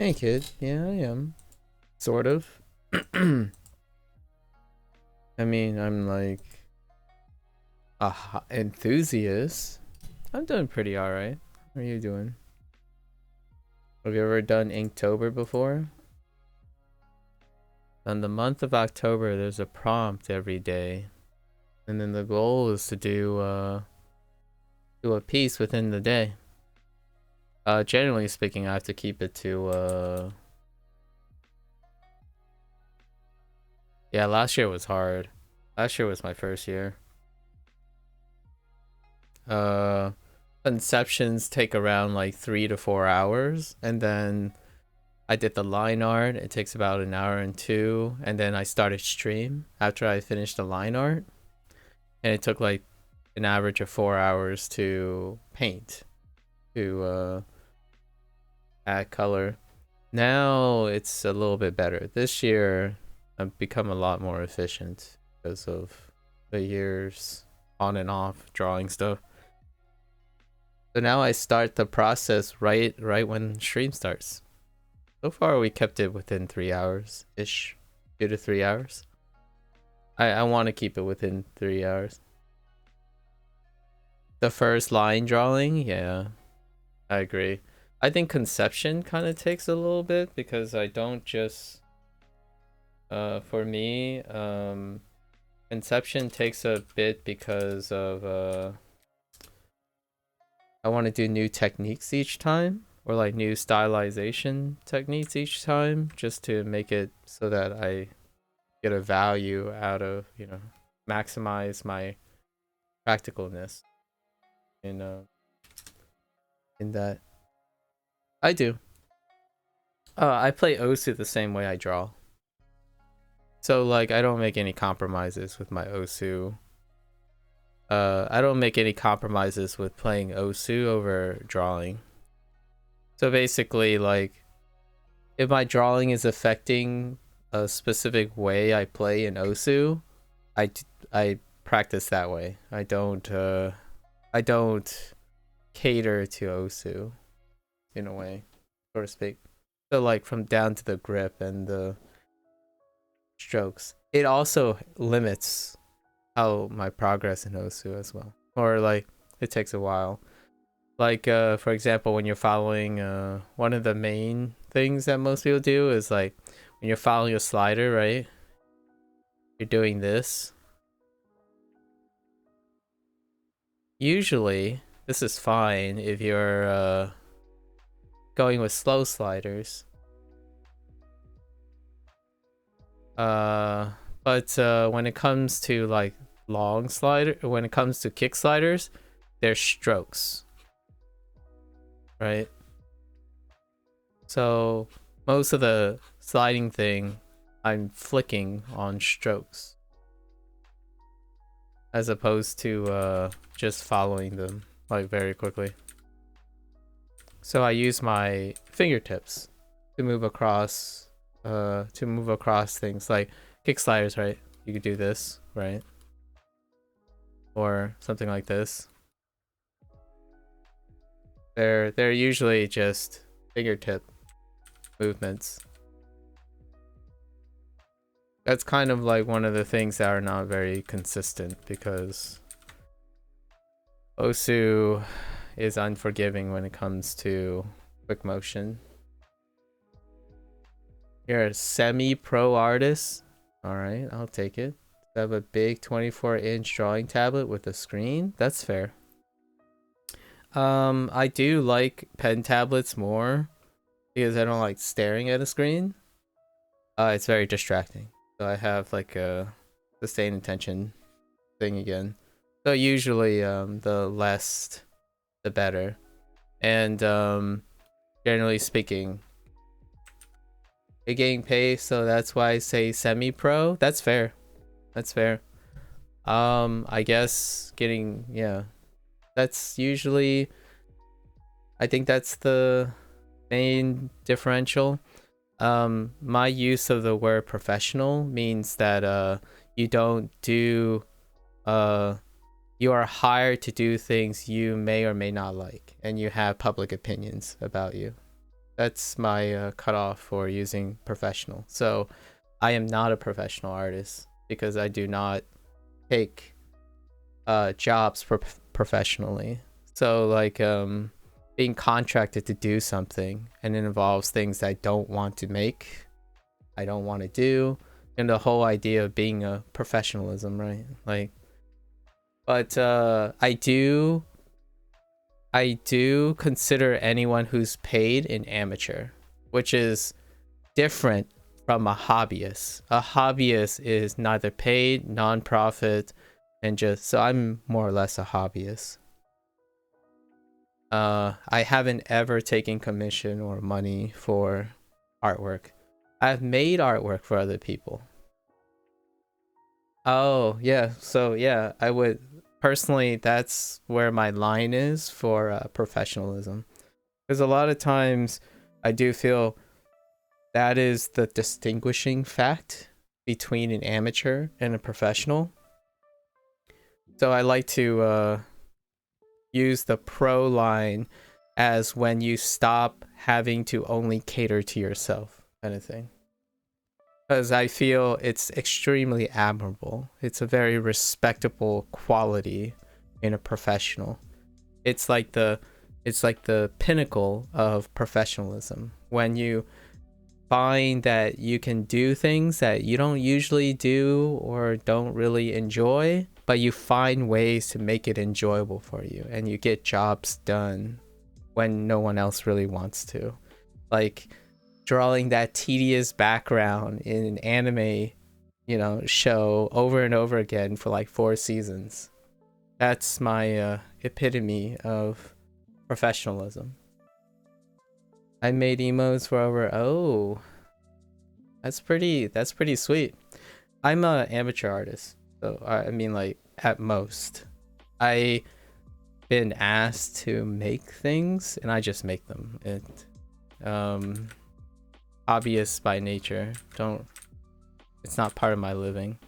Hey kid, yeah, I am. Sort of. I mean, I'm like a enthusiast. I'm doing pretty alright. How are you doing? Have you ever done Inktober before? On the month of October, there's a prompt every day. And then the goal is to do a piece within the day. Generally speaking, I have to keep it to yeah, last year was hard. Last year was my first year. Uh Conceptions take around like 3 to 4 hours, and then I did the line art. It takes about an hour and two, and then I started stream after I finished the line art, and it took like an average of 4 hours to paint, to add color. Now it's a little bit better. This year I've become a lot more efficient because of the years on and off drawing stuff. So now I start the process right when stream starts. So far we kept it within 3 hours ish, 2 to 3 hours. I want to keep it within 3 hours. The first line drawing, yeah, I agree. I think conception kind of takes a little bit because I don't just for me conception takes a bit because of I want to do new techniques each time, or like new stylization techniques each time, just to make it so that I get a value out of, maximize my practicalness in that. I do. I play Osu the same way I draw. So like I don't make any compromises with my Osu. I don't make any compromises with playing Osu over drawing. So basically, like, if my drawing is affecting a specific way I play in Osu, I practice that way. I don't cater to Osu in a way, so to speak. So like from down to the grip and the strokes. It also limits how my progress in Osu as well. Or like it takes a while. Like for example, when you're following one of the main things that most people do is like when you're following a slider, right? You're doing this. Usually, this is fine if you're going with slow sliders. But when it comes to like when it comes to kick sliders, there's strokes, right? So most of the sliding thing, I'm flicking on strokes as opposed to just following them like very quickly. So I use my fingertips to move across things like kick sliders, right? You could do this, right? Or something like this. They're usually just fingertip movements. That's kind of like one of the things that are not very consistent because Osu is unforgiving when it comes to quick motion. You're a semi-pro artist. Alright, I'll take it. I have a big 24-inch drawing tablet with a screen. That's fair. I do like pen tablets more because I don't like staring at a screen. It's very distracting. So I have like a sustained attention thing again. So usually the less the better. And generally speaking, you're getting paid, so that's why I say semi-pro. That's fair. That's fair. I guess that's usually, I think that's the main differential. My use of the word professional means that you don't do you are hired to do things you may or may not like, and you have public opinions about you. That's my cutoff for using professional. So I am not a professional artist because I do not take jobs professionally. So like being contracted to do something and it involves things I don't want to make, I don't want to do, and the whole idea of being a professionalism, right? Like, but I do consider anyone who's paid an amateur, which is different from a hobbyist. A hobbyist is neither paid, non-profit, and just, so I'm more or less a hobbyist. I haven't ever taken commission or money for artwork. I've made artwork for other people. Oh, yeah. So, yeah, I would personally, that's where my line is for professionalism. Because a lot of times I do feel that is the distinguishing fact between an amateur and a professional. So I like to use the pro line as when you stop having to only cater to yourself, kind of thing. Because I feel it's extremely admirable. It's a very respectable quality in a professional. It's like the pinnacle of professionalism when you find that you can do things that you don't usually do or don't really enjoy, but you find ways to make it enjoyable for you, and you get jobs done when no one else really wants to. Like drawing that tedious background in an anime, show over and over again for like 4 seasons. That's my epitome of professionalism. I made emos for that's pretty sweet. I'm an amateur artist, so I mean, like, at most I been asked to make things and I just make them. Obvious by nature, it's not part of my living.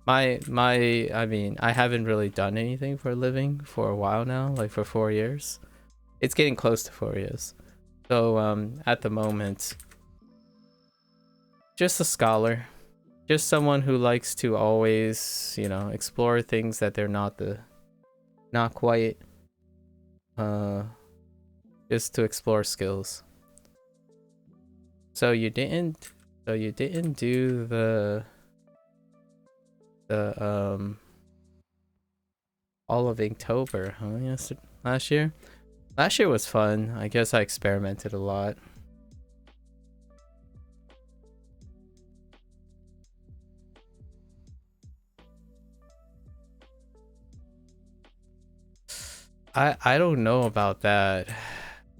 I mean, I haven't really done anything for a living for a while now, like for 4 years. It's getting close to 4 years. So at the moment, just a scholar, just someone who likes to always, explore things that they're not quite, just to explore skills. So you didn't do the all of Inktober, huh? Yes, last year. Last year was fun. I guess I experimented a lot. I don't know about that.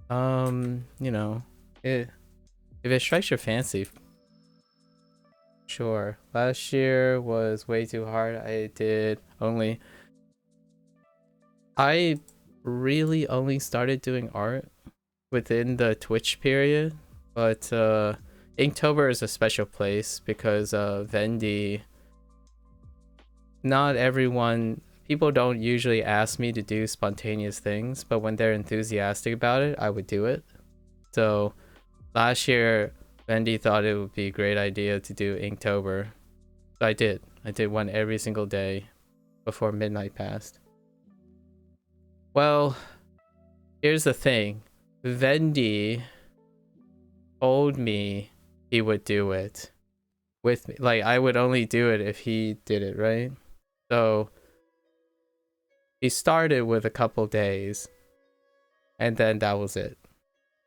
You know, if it strikes your fancy, sure. Last year was way too hard. I really only started doing art within the Twitch period, but Inktober is a special place because Vendy, not everyone, people don't usually ask me to do spontaneous things, but when they're enthusiastic about it, I would do it. So last year, Vendy thought it would be a great idea to do Inktober. So I did. I did one every single day before midnight passed. Well, here's the thing. Vendy told me he would do it with me. Like, I would only do it if he did it, right? So he started with a couple days, and then that was it.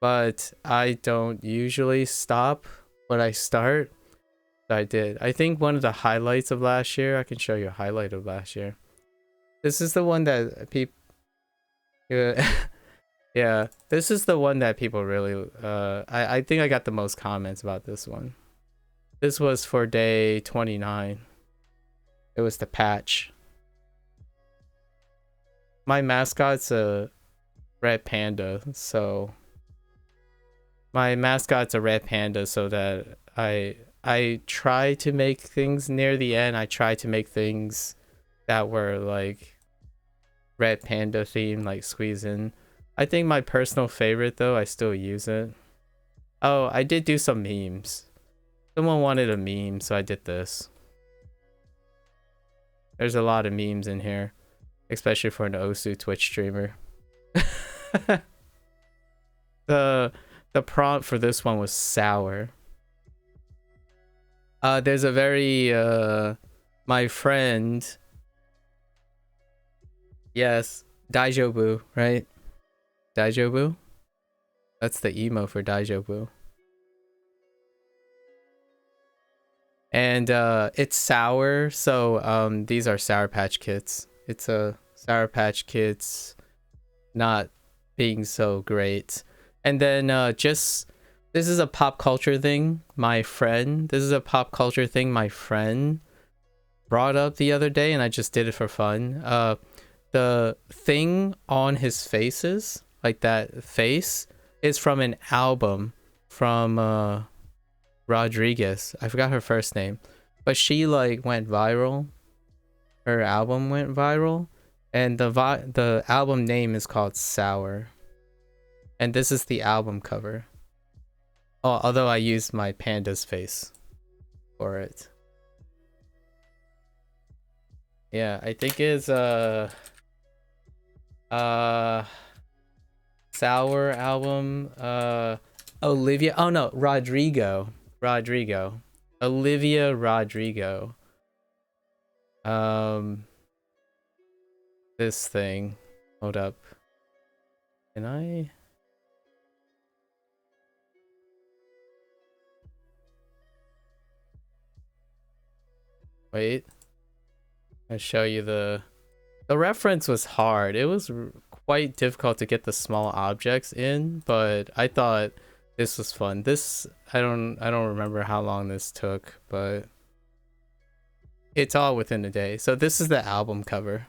But I don't usually stop when I start. So I did. I think one of the highlights of last year, I can show you a highlight of last year. This is the one that people... Yeah, this is the one that people really... I think I got the most comments about this one. This was for day 29. It was the patch. My mascot's a red panda, so... My mascot's a red panda, so that I try to make things near the end. I try to make things that were like red panda themed, like squeeze in. I think my personal favorite though, I still use it. Oh, I did do some memes. Someone wanted a meme, so I did this. There's a lot of memes in here, especially for an Osu Twitch streamer. The prompt for this one was sour. There's a very my friend. Yes, Daijobu, right? Daijobu? That's the emo for Daijobu. And it's sour, so these are Sour Patch Kids. It's a Sour Patch Kids not being so great. And then this is a pop culture thing my friend brought up the other day, and I just did it for fun. The thing on his faces, like that face, is from an album from Rodriguez. I forgot her first name, but she like went viral. Her album went viral, and the album name is called Sour. And this is the album cover. Oh, although I used my panda's face for it. Yeah, I think it's Sour album. Olivia. Oh no, Rodrigo. Olivia Rodrigo. This thing. Hold up. Can I? Wait. I'll show you the reference was hard. It was quite difficult to get the small objects in, but I thought this was fun. This I don't remember how long this took, but it's all within a day. So this is the album cover.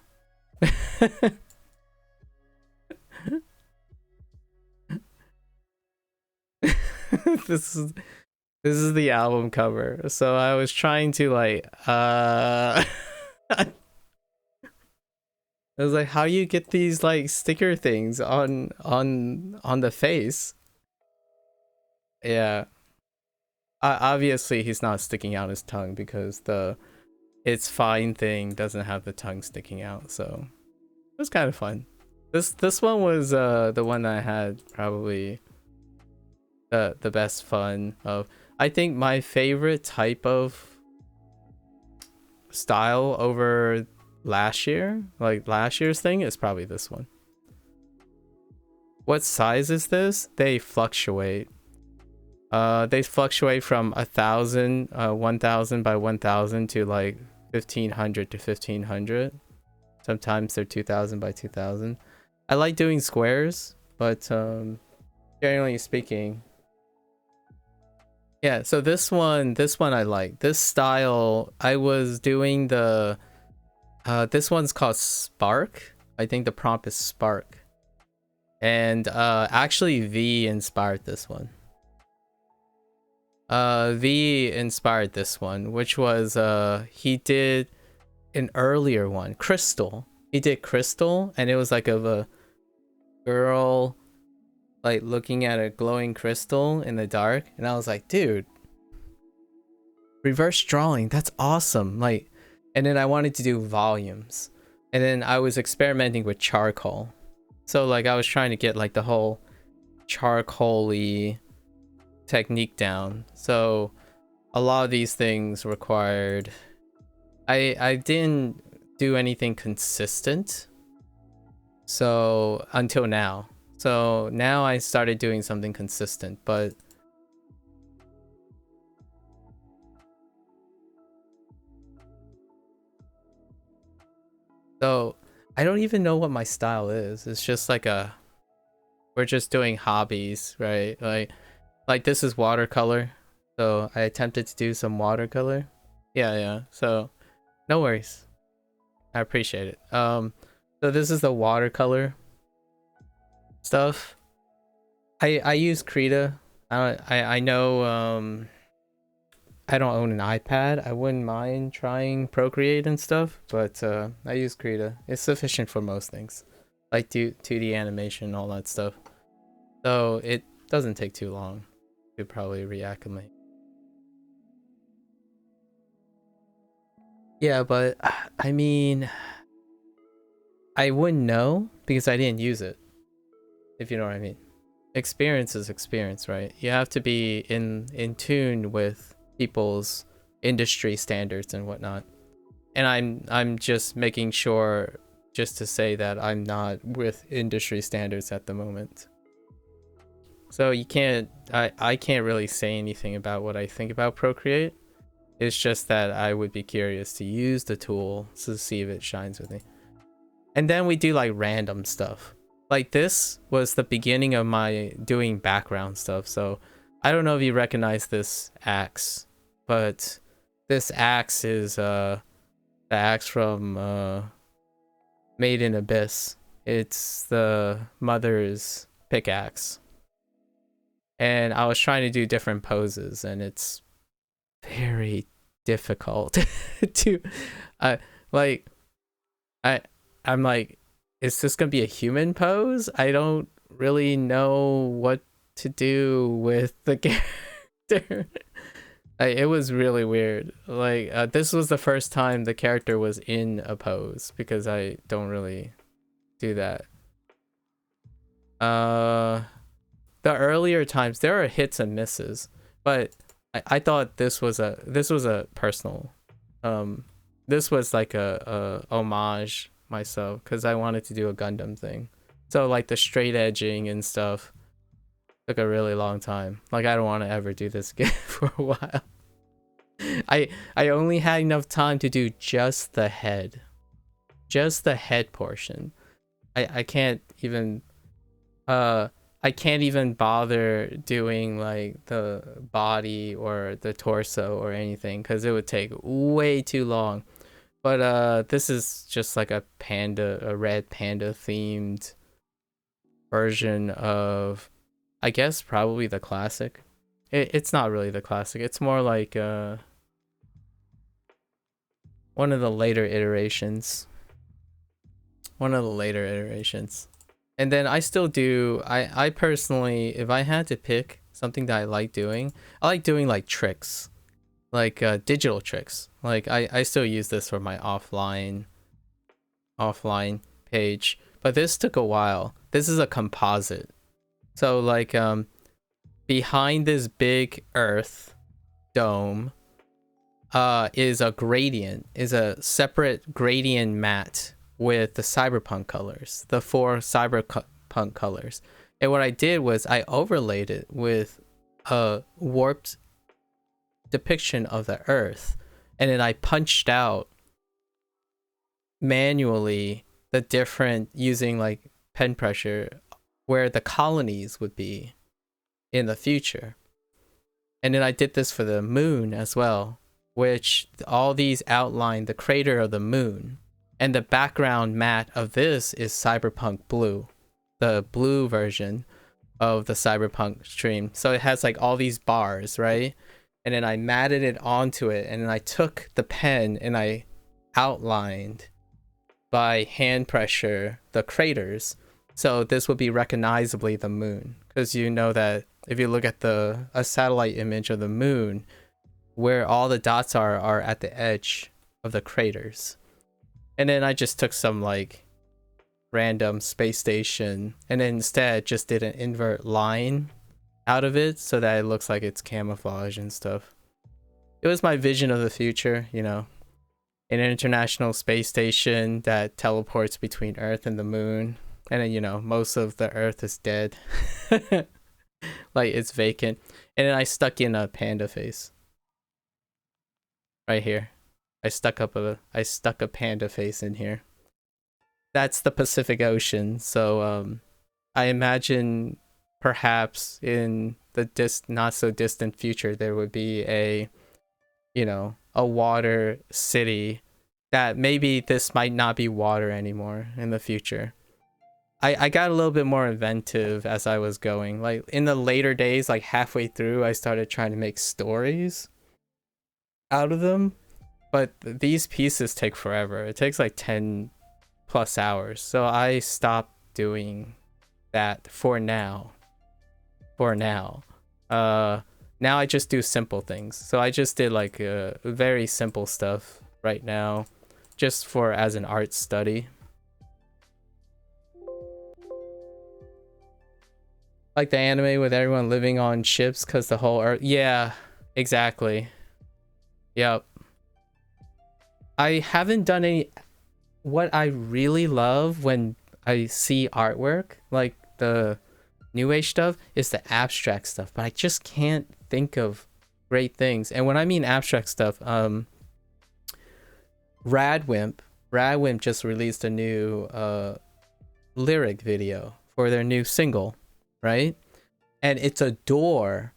This is the album cover. So I was trying to like I was like, how do you get these like sticker things on the face? Yeah. Obviously he's not sticking out his tongue because the it's fine thing doesn't have the tongue sticking out, so it was kind of fun. This one was the one that I had probably the best fun of. I think my favorite type of style over last year, like last year's thing, is probably this one. What size is this? They fluctuate. They fluctuate from 1,000, 1,000 by 1,000 to like 1,500 to 1,500. Sometimes they're 2,000 by 2,000. I like doing squares, but generally speaking, yeah. So this one I like. This style, I was doing the. This one's called Spark. I think the prompt is Spark, and actually V inspired this one. V inspired this one, which was he did an earlier one, Crystal. He did Crystal, and it was like of a girl like looking at a glowing crystal in the dark, and I was like, dude, reverse drawing, that's awesome. Like, and then I wanted to do volumes, and then I was experimenting with charcoal. So like I was trying to get like the whole charcoal-y technique down. So a lot of these things required, I didn't do anything consistent, so until now. So now I started doing something consistent, but so I don't even know what my style is. It's just like we're just doing hobbies, right? Like this is watercolor, so I attempted to do some watercolor. Yeah. So no worries, I appreciate it. So this is the watercolor stuff. I use Krita. I know I don't own an iPad. I wouldn't mind trying Procreate and stuff, but I use Krita. It's sufficient for most things, like 2D animation, all that stuff. So it doesn't take too long to probably reacclimate. Yeah, but I mean, I wouldn't know because I didn't use it, if you know what I mean. Experience is experience, right? You have to be in tune with people's industry standards and whatnot. And I'm just making sure, just to say that I'm not with industry standards at the moment. So you can't, I can't really say anything about what I think about Procreate. It's just that I would be curious to use the tool to see if it shines with me. And then we do like random stuff. Like this was the beginning of my doing background stuff. So I don't know if you recognize this axe, but this axe is the axe from Made in Abyss. It's the mother's pickaxe. And I was trying to do different poses, and it's very difficult to like I'm like, is this gonna be a human pose? I don't really know what to do with the character. It was really weird. Like this was the first time the character was in a pose, because I don't really do that. The earlier times there are hits and misses, but I thought this was a personal, this was like a homage myself, because I wanted to do a Gundam thing. So like the straight edging and stuff took a really long time. Like I don't want to ever do this again for a while. I only had enough time to do just the head portion. I can't even I can't even bother doing like the body or the torso or anything, because it would take way too long. But this is just like a red panda themed version of, I guess, probably the classic. It's not really the classic. It's more like one of the later iterations. And then I still do, I personally, if I had to pick something that I like doing like tricks, like digital tricks. Like I still use this for my offline page, but this took a while. This is a composite. So like behind this big Earth dome is a separate gradient mat with the cyberpunk colors, the 4 cyberpunk colors. And what I did was I overlaid it with a warped depiction of the Earth, and then I punched out manually the different, using like pen pressure, where the colonies would be in the future. And then I did this for the moon as well, which all these outline the crater of the moon. And the background matte of this is cyberpunk blue, the blue version of the cyberpunk stream. So it has like all these bars, right? And then I matted it onto it, and then I took the pen and I outlined by hand pressure the craters. So this would be recognizably the moon, because you know that if you look at a satellite image of the moon, where all the dots are at the edge of the craters. And then I just took some like random space station and then instead just did an invert line out of it so that it looks like it's camouflage and stuff. It was my vision of the future, you know, an international space station that teleports between Earth and the moon. And then, you know, most of the Earth is dead. Like it's vacant. And then I stuck in a panda face. Right here. I stuck a panda face in here. That's the Pacific Ocean. So I imagine perhaps in the not so distant future there would be a, you know, a water city that maybe this might not be water anymore in the future. I got a little bit more inventive as I was going. Like in the later days, like halfway through, I started trying to make stories out of them. But these pieces take forever. It takes like 10 plus hours. So I stopped doing that for now. Now I just do simple things. So I just did like very simple stuff right now, just for as an art study. Like the anime with everyone living on ships because the whole Earth. Yeah, exactly. Yep. I haven't done any. What I really love when I see artwork, like the new age stuff, is the abstract stuff, but I just can't think of great things. And when I mean abstract stuff, Radwimp just released a new lyric video for their new single, right? And it's a door,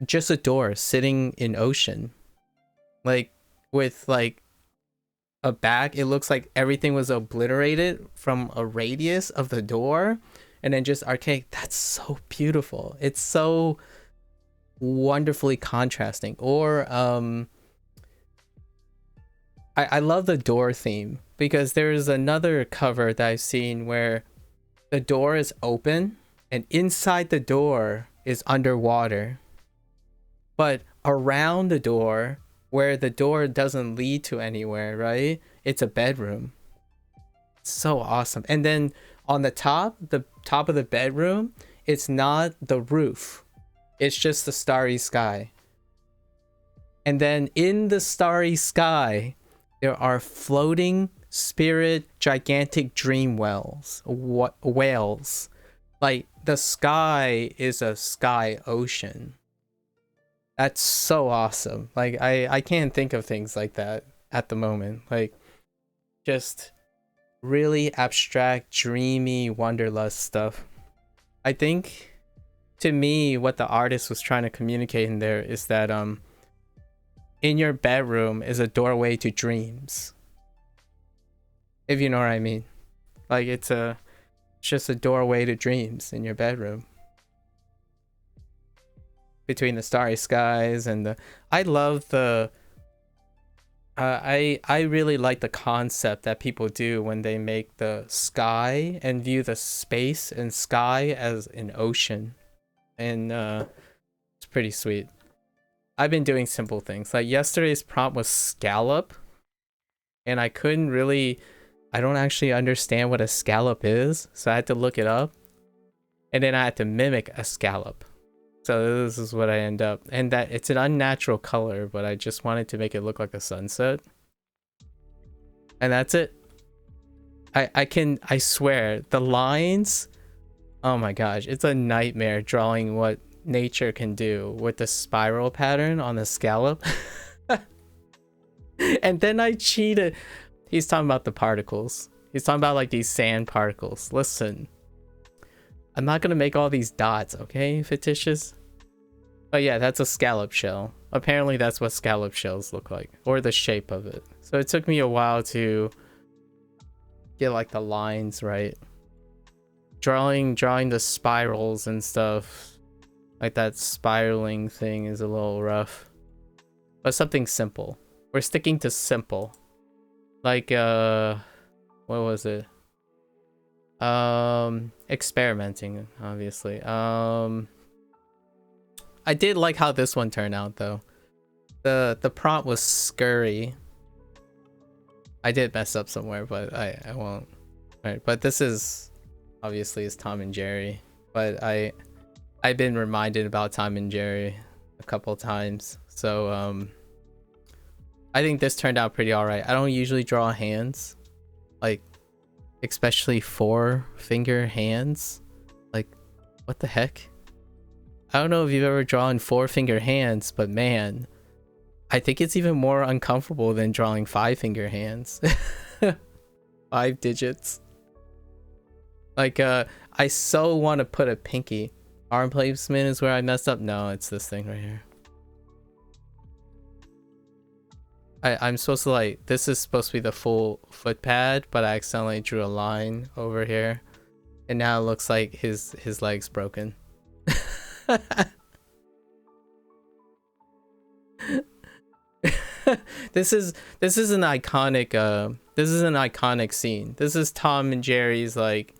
just a door sitting in ocean, like with like a back. It looks like everything was obliterated from a radius of the door, and then just archaic. That's so beautiful. It's so wonderfully contrasting. Or I love the door theme, because there's another cover that I've seen where the door is open and inside the door is underwater, but around the door, where the door doesn't lead to anywhere, right? It's a bedroom. So awesome. And then on the top of the bedroom, it's not the roof. It's just the starry sky. And then in the starry sky, there are floating spirit gigantic dream whales. Like the sky is a sky ocean. That's so awesome. Like I can't think of things like that at the moment. Like just really abstract, dreamy, wanderlust stuff. I think to me what the artist was trying to communicate in there is that in your bedroom is a doorway to dreams. If you know what I mean. Like it's just a doorway to dreams in your bedroom. Between the starry skies and the, I love the I really like the concept that people do when they make the sky and view the space and sky as an ocean. And it's pretty sweet. I've been doing simple things. Like yesterday's prompt was scallop, and I don't actually understand what a scallop is, so I had to look it up. and then I had to mimic a scallop. So this is what I end up, and that it's an unnatural color, but I just wanted to make it look like a sunset, and that's it. I swear the lines, oh my gosh, it's a nightmare drawing what nature can do with the spiral pattern on the scallop. And then I cheated. He's talking about the particles. He's talking about like these sand particles. Listen, I'm not gonna make all these dots, okay, fictitious? But yeah, that's a scallop shell. Apparently that's what scallop shells look like, or the shape of it. So it took me a while to get like the lines right. Drawing the spirals and stuff, like that spiraling thing, is a little rough. But something simple. We're sticking to simple. Like what was it? Experimenting, obviously. I did like how this one turned out though. The prompt was scurry. I did mess up somewhere, but I won't. Alright, but this is obviously is Tom and Jerry. But I've been reminded about Tom and Jerry a couple times. So I think this turned out pretty alright. I don't usually draw hands. Like, especially 4-finger hands. Like, what the heck? I don't know if you've ever drawn 4-finger hands, but man, I think it's even more uncomfortable than drawing 5-finger hands. 5 digits. Like, I so want to put a pinky. Arm placement is where I messed up. No, it's this thing right here. I'm supposed to like, this is supposed to be the full foot pad, but I accidentally drew a line over here. And now it looks like his leg's broken. This is an iconic scene. This is Tom and Jerry's like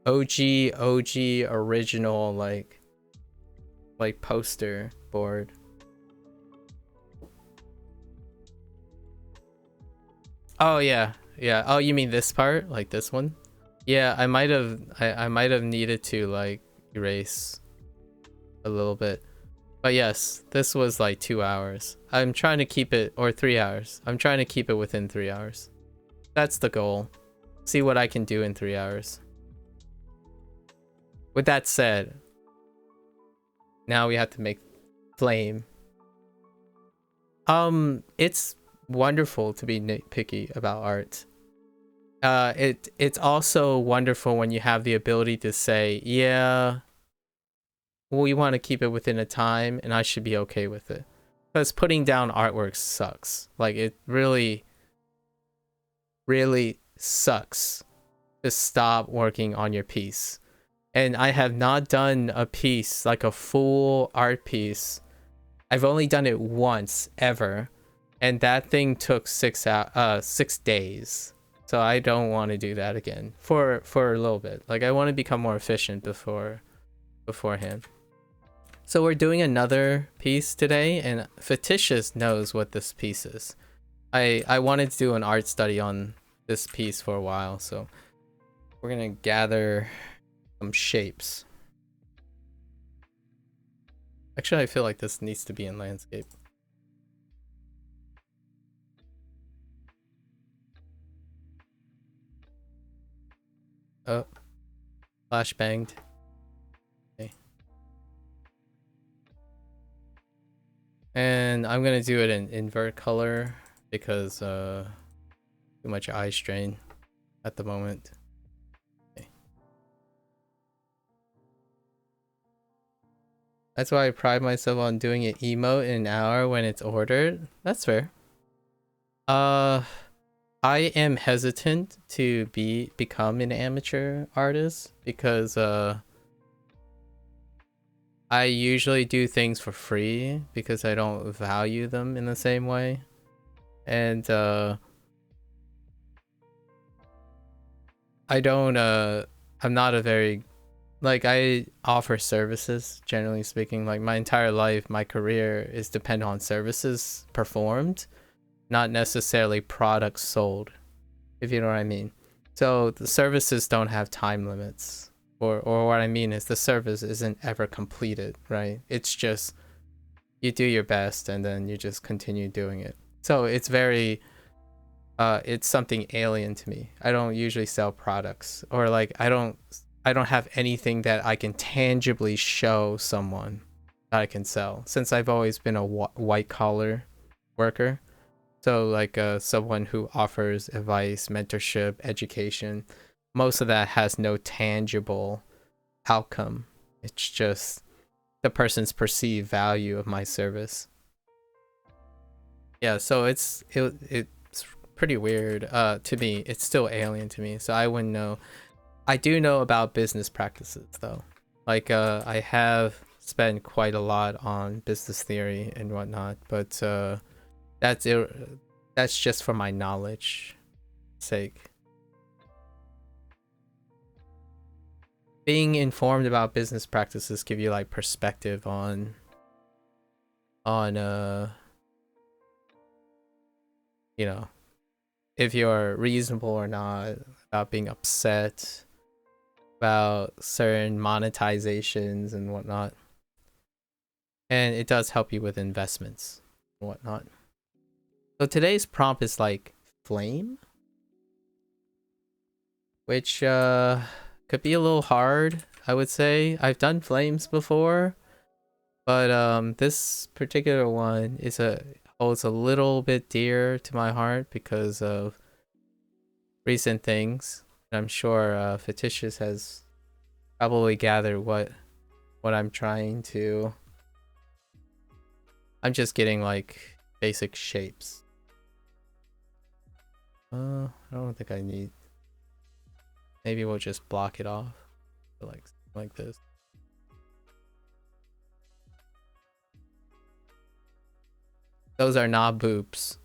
OG original like poster board. Oh yeah. Oh, you mean this part? Like this one? Yeah, I might have needed to like erase a little bit. But yes, this was like 2 hours. I'm trying to keep it, or 3 hours. I'm trying to keep it within 3 hours. That's the goal. See what I can do in 3 hours. With that said, now we have to make flame. It's wonderful to be nitpicky about art. It's also wonderful when you have the ability to say, yeah, we want to keep it within a time and I should be okay with it. Because putting down artwork sucks. Like, it really sucks to stop working on your piece. And I have not done a piece, like a full art piece. I've only done it once ever. And that thing took 6 days. So I don't want to do that again for a little bit. Like, I want to become more efficient beforehand. So we're doing another piece today, and Fictitious knows what this piece is. I wanted to do an art study on this piece for a while, so we're gonna gather some shapes. Actually, I feel like this needs to be in landscape. Oh, flash banged. Okay. And I'm gonna do it in invert color because too much eye strain at the moment. Okay. That's why I pride myself on doing an emote in an hour when it's ordered. That's fair. I am hesitant to become an amateur artist because I usually do things for free because I don't value them in the same way. And I'm not a very, like, I offer services, generally speaking. Like, my entire life, my career is dependent on services performed, not necessarily products sold, if you know what I mean. So the services don't have time limits. or what I mean is the service isn't ever completed, right? It's just you do your best and then you just continue doing it. So it's very it's something alien to me. I don't usually sell products, or like I don't have anything that I can tangibly show someone that I can sell, since I've always been a white collar worker. So like someone who offers advice, mentorship, education, most of that has no tangible outcome. It's just the person's perceived value of my service. Yeah, so it's pretty weird to me. It's still alien to me, so I wouldn't know. I do know about business practices though. Like I have spent quite a lot on business theory and whatnot, but that's it. That's just for my knowledge sake. Being informed about business practices give you like perspective on you know, if you're reasonable or not, about being upset about certain monetizations and whatnot. And it does help you with investments and whatnot. So today's prompt is like flame, which could be a little hard, I would say. I've done flames before, but this particular one is holds a little bit dear to my heart because of recent things. I'm sure Fictitious has probably gathered what I'm trying to. I'm just getting like basic shapes. I don't think I need. Maybe we'll just block it off, like this. Those are not boobs.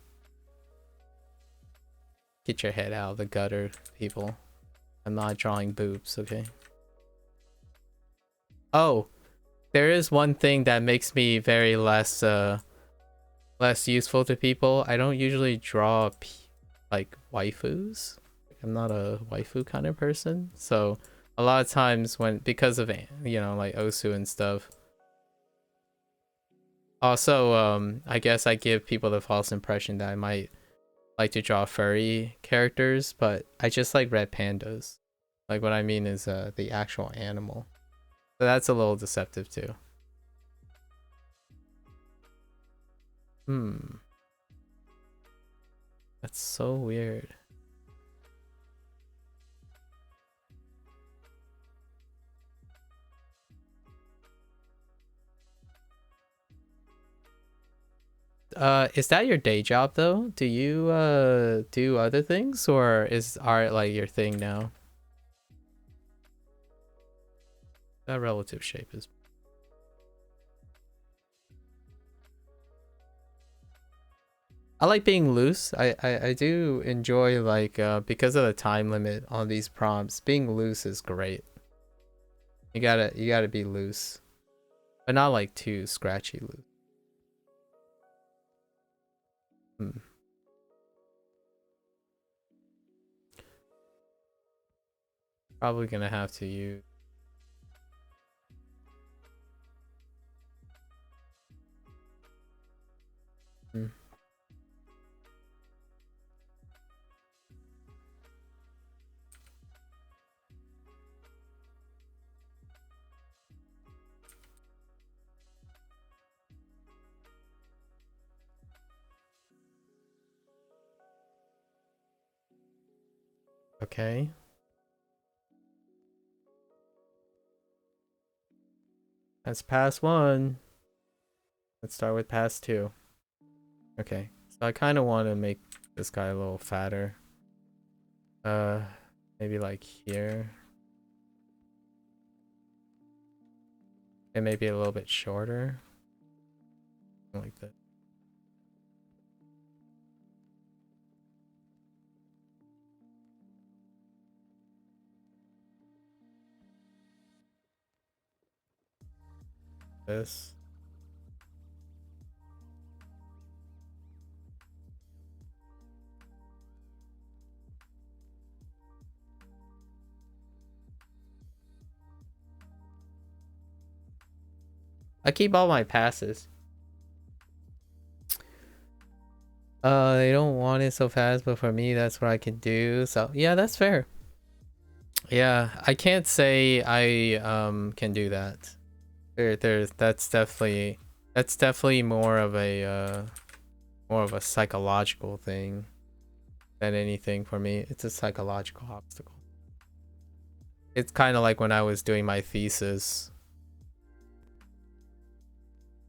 Get your head out of the gutter, people. I'm not drawing boobs, okay? Oh, there is one thing that makes me very less useful to people. I don't usually draw like waifus. I'm not a waifu kind of person, so a lot of times because of like Osu and stuff. Also, I guess I give people the false impression that I might like to draw furry characters, but I just like red pandas. Like what I mean is the actual animal. So that's a little deceptive too. That's so weird. Is that your day job though? Do you do other things, or is art like your thing now? That relative shape is. I like being loose. I do enjoy like because of the time limit on these prompts, being loose is great. You gotta be loose, but not like too scratchy loose. Probably gonna have to use. Okay. That's pass one. Let's start with pass two. Okay. So I kind of want to make this guy a little fatter. Maybe like here. And maybe a little bit shorter. Like that. This. I keep all my passes. They don't want it so fast, but for me, that's what I can do. So yeah, that's fair. Yeah, I can't say I can do that. That's definitely more of a psychological thing than anything for me. It's a psychological obstacle. It's kind of like when I was doing my thesis.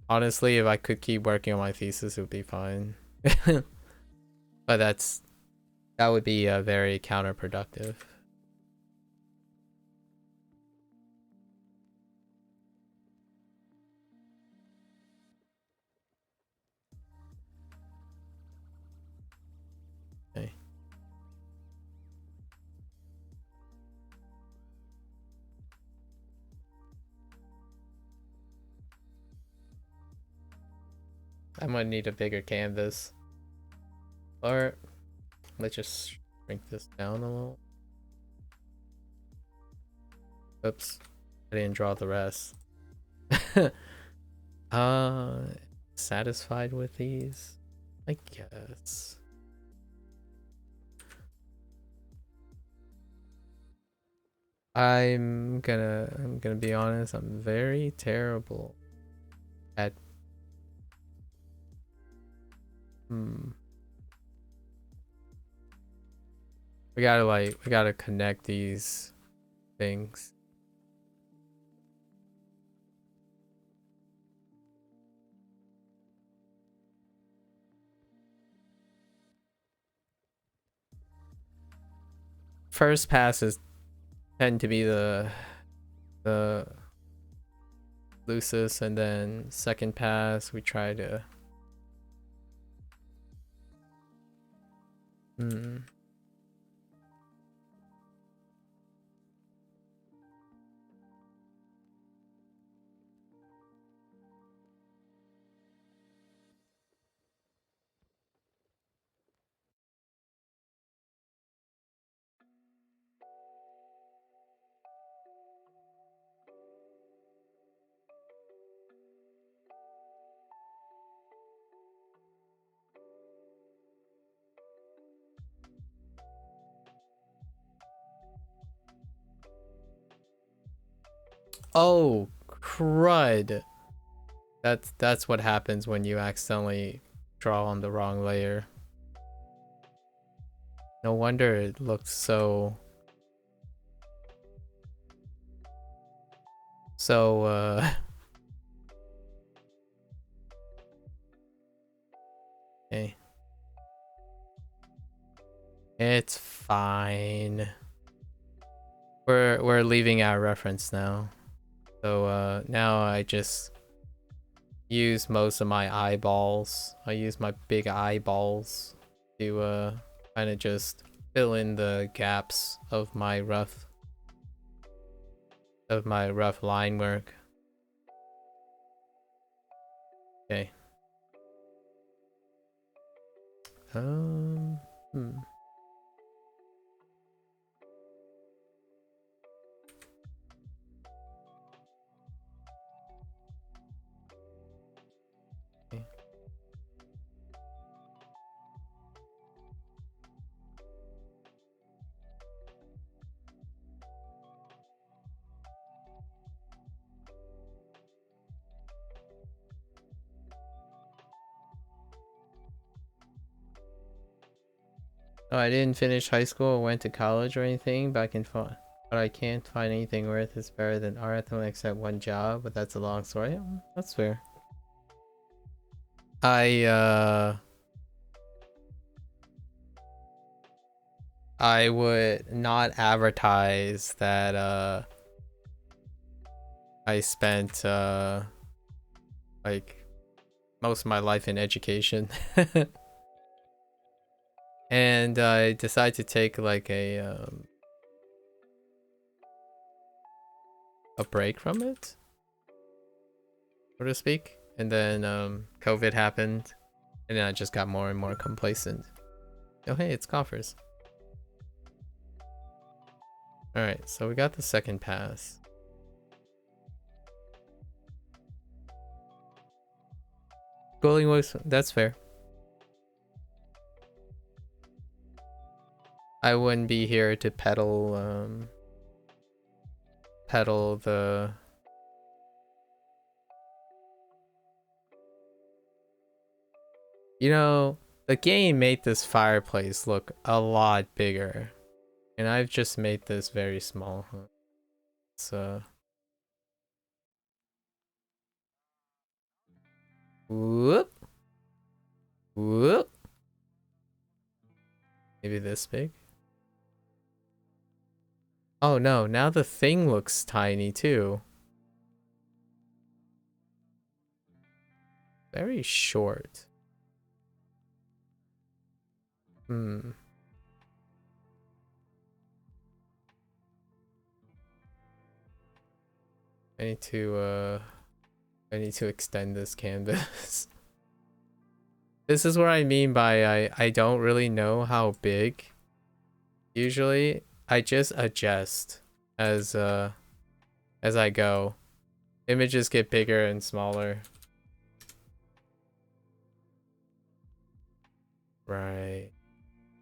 Honestly, if I could keep working on my thesis, it would be fine. But that would be very counterproductive. Okay. I might need a bigger canvas. Or let's just shrink this down a little. Oops. I didn't draw the rest. uh Satisfied with these? I guess. I'm gonna be honest, I'm very terrible at we gotta connect these things. First passes tend to be the loosest, and then second pass we try to Oh, crud. That's what happens when you accidentally draw on the wrong layer. No wonder it looks so okay. It's fine. We're leaving our reference now. So now I just use most of my eyeballs. I use my big eyeballs to kind of just fill in the gaps of my rough line work. Okay. Hmm. Okay. Oh, I didn't finish high school or went to college or anything, but I can't find anything worth is better than art except one job, but that's a long story. Yeah, that's fair. I would not advertise that I spent like most of my life in education. And I decided to take like a break from it, so to speak. And then COVID happened, and then I just got more and more complacent. Oh hey, it's coffers. Alright, so we got the second pass. Schooling was, that's fair. I wouldn't be here to peddle the you know, the game made this fireplace look a lot bigger, and I've just made this very small. So whoop whoop, maybe this big. Oh no, now the thing looks tiny too. Very short. Hmm. I need to extend this canvas. This is what I mean by I don't really know how big. Usually I just adjust as I go. Images get bigger and smaller. Right.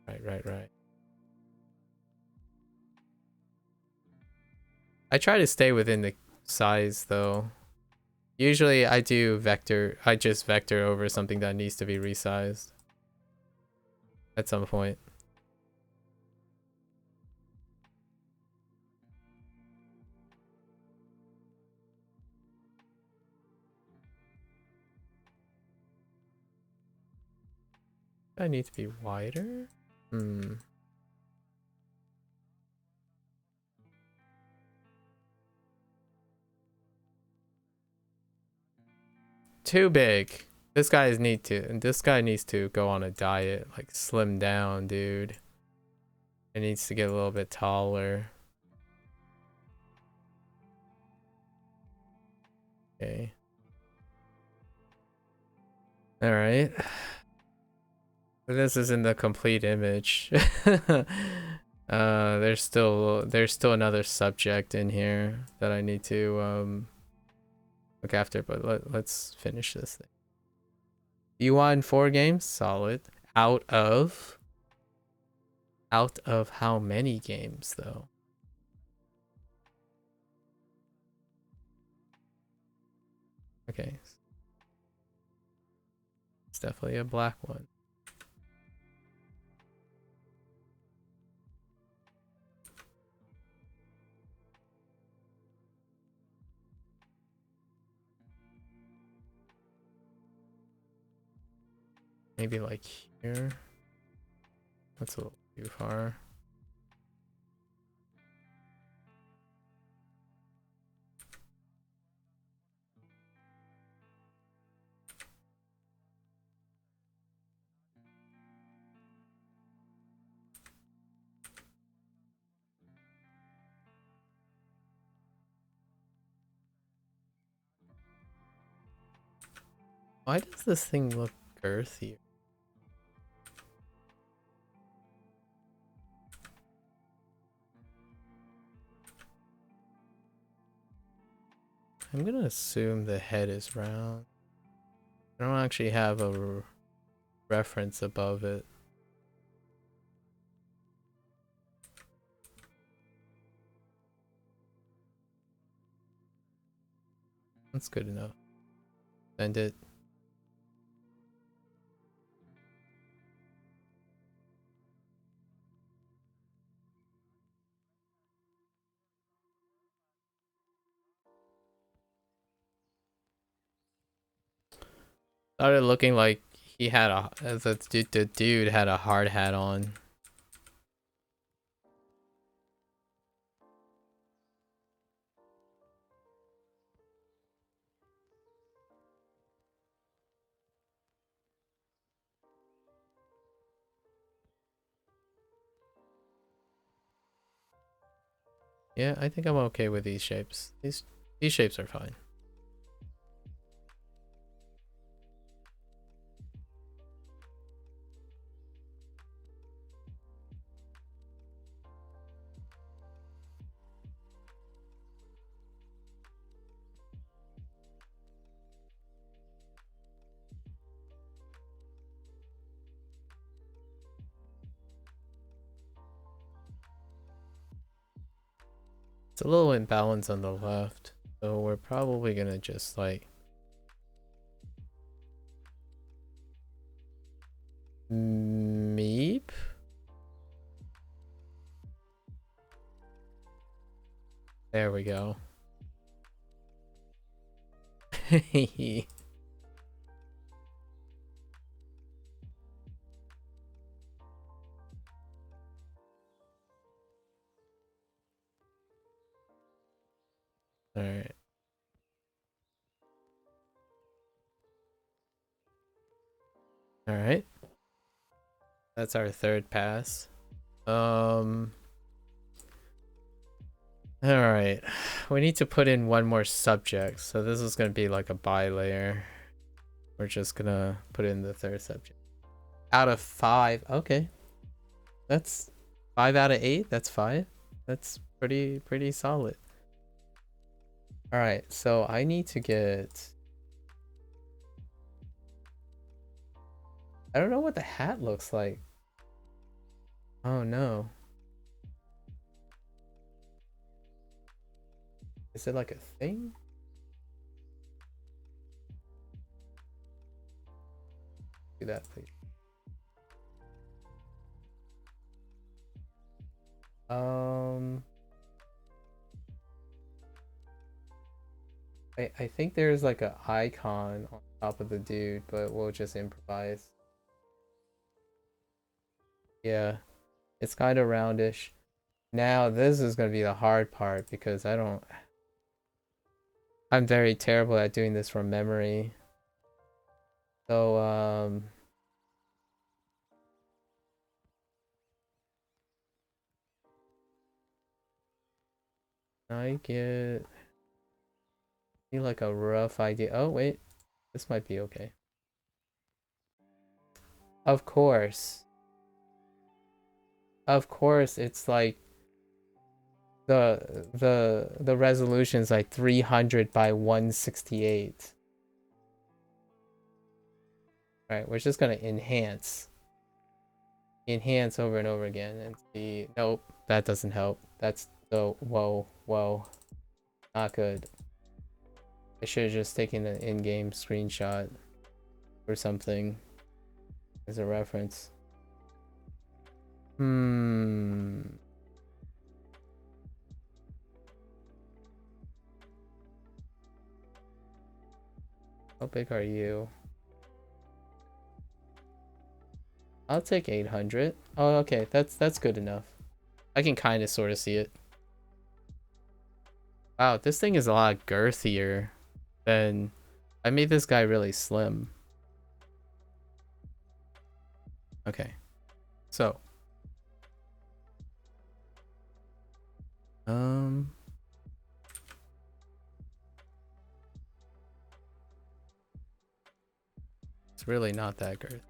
Right. I try to stay within the size though. Usually I just vector over something that needs to be resized at some point. I need to be wider? Hmm. Too big. This guy needs to go on a diet, like slim down, dude. It needs to get a little bit taller. Okay. All right. This isn't the complete image. There's still another subject in here that I need to look after, but let's finish this thing. You won 4 games? Solid. Out of how many games though? Okay. It's definitely a black one. Maybe like here. That's a little too far. Why does this thing look girthy? I'm gonna assume the head is round. I don't actually have a reference above it. That's good enough. Send it. Started looking like he had the dude had a hard hat on. Yeah, I think I'm okay with these shapes. These shapes are fine. It's a little imbalanced on the left, so we're probably gonna just like meep. There we go. All right. All right. That's our third pass. All right. We need to put in one more subject. So this is going to be like a bi-layer. We're just going to put in the third subject. Out of 5. Okay. That's 5 out of 8. That's 5. That's pretty solid. All right. So I need to get, I don't know what the hat looks like. Oh no. Is it like a thing? Do that, please. I think there's like an icon on top of the dude, but we'll just improvise. Yeah, it's kind of roundish. Now this is gonna be the hard part because I'm very terrible at doing this from memory. So I get like a rough idea. Oh wait, this might be okay. Of course. Of course, it's like the resolution is like 300 by 168. All right, we're just gonna enhance over and over again and see. Nope, that doesn't help. That's the whoa, not good. I should have just taken an in-game screenshot or something as a reference. How big are you? I'll take 800. Oh, okay, that's good enough. I can kind of sort of see it. Wow, this thing is a lot girthier than... I made this guy really slim. Okay, so it's really not that girth.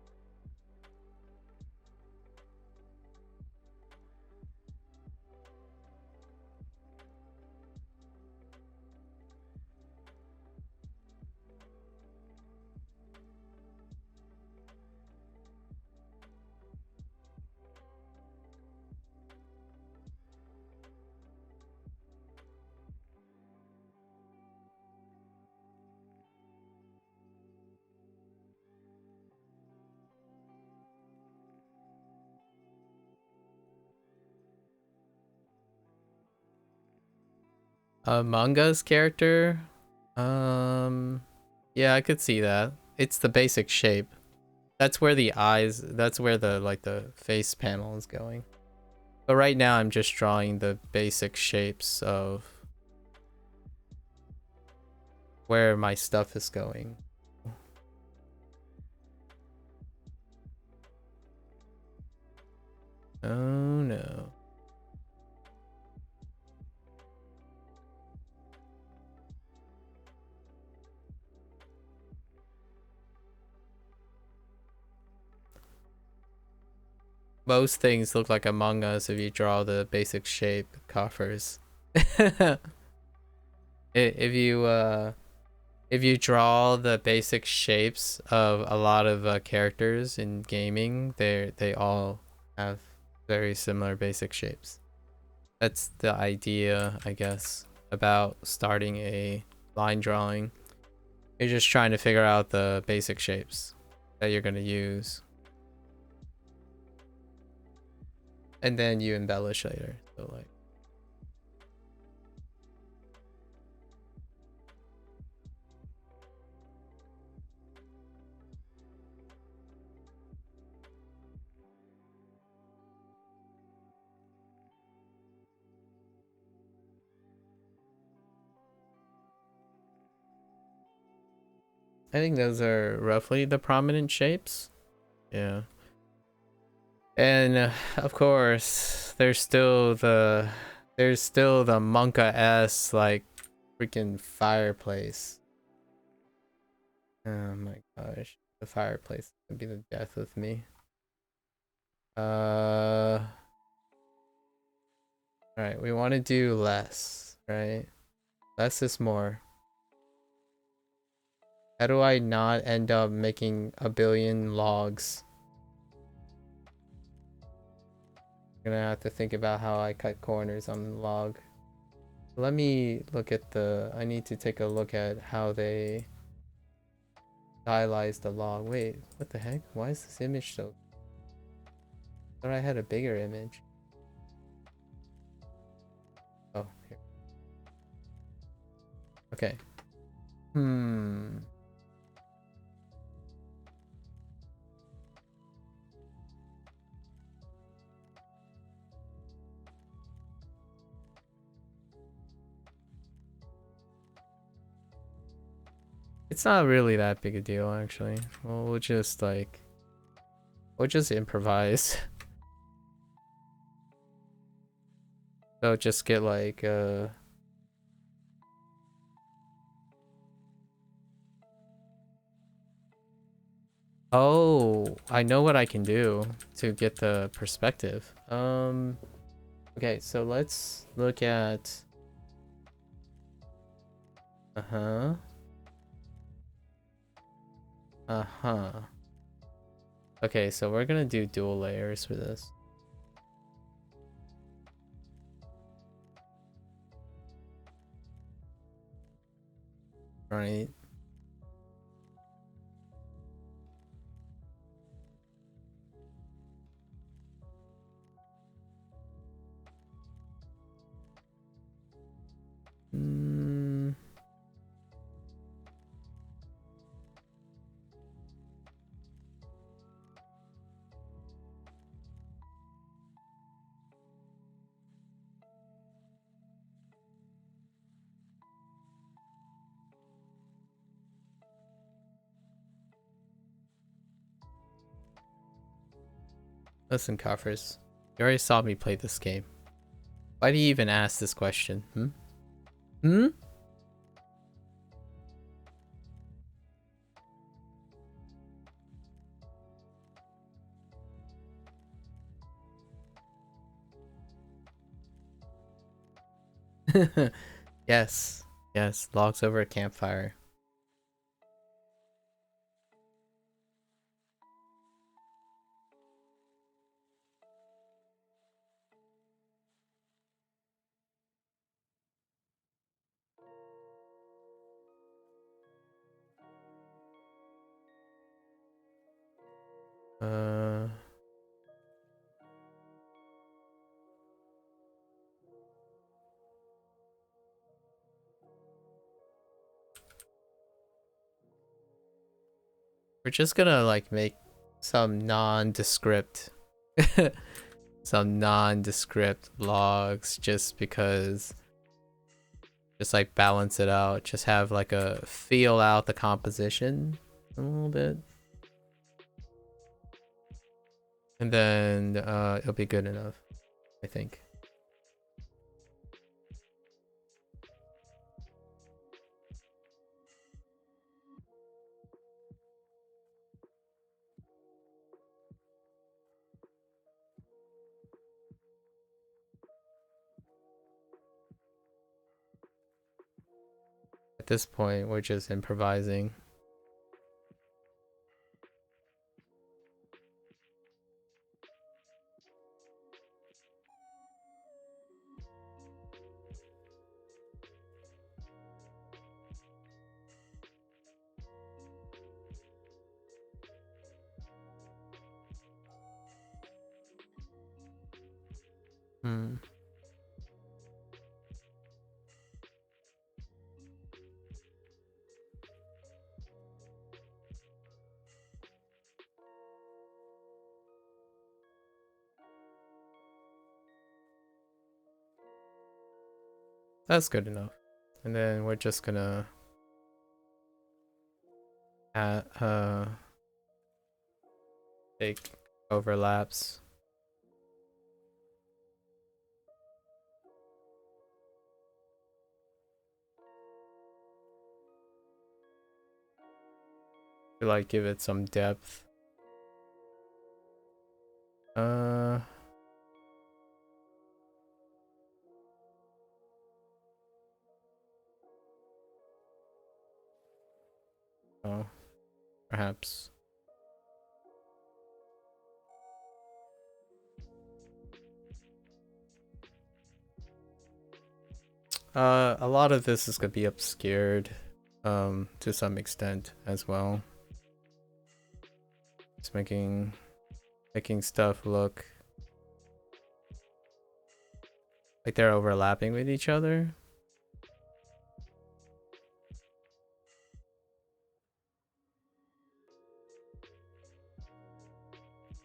Among Us character? Yeah, I could see that. It's the basic shape. That's where the eyes, that's where the like the face panel is going. But right now I'm just drawing the basic shapes of where my stuff is going. Oh no. Most things look like Among Us if you draw the basic shape coffers. If you draw the basic shapes of a lot of characters in gaming, they all have very similar basic shapes. That's the idea, I guess, about starting a line drawing. You're just trying to figure out the basic shapes that you're going to use. And then you embellish later. So like I think those are roughly the prominent shapes. Yeah. And of course, there's still the Monka S like freaking fireplace. Oh my gosh, the fireplace would be the death of me. All right, we want to do less, right? Less is more. How do I not end up making a billion logs? I'm gonna have to think about how I cut corners on the log. Let me look at the... I need to take a look at how they stylize the log. Wait, what the heck? Why is this image so... I thought I had a bigger image. Oh, here. Okay. It's not really that big a deal, actually. Well, we'll just improvise. So just get like oh, I know what I can do to get the perspective. Okay, so let's look at uh-huh. Uh-huh. Okay, so we're gonna do dual layers for this. Right. Listen, Coffers, you already saw me play this game. Why do you even ask this question? Hmm? Yes. Yes, logs over a campfire. Uh... We're just gonna like make some nondescript some nondescript logs just because, just like balance it out, just have like a feel out the composition a little bit, and then it'll be good enough, I think. At this point, we're just improvising. Hmm. That's good enough. And then we're just gonna take overlaps. To like give it some depth. Oh, perhaps. A lot of this is gonna be obscured, to some extent as well. It's making stuff look like they're overlapping with each other.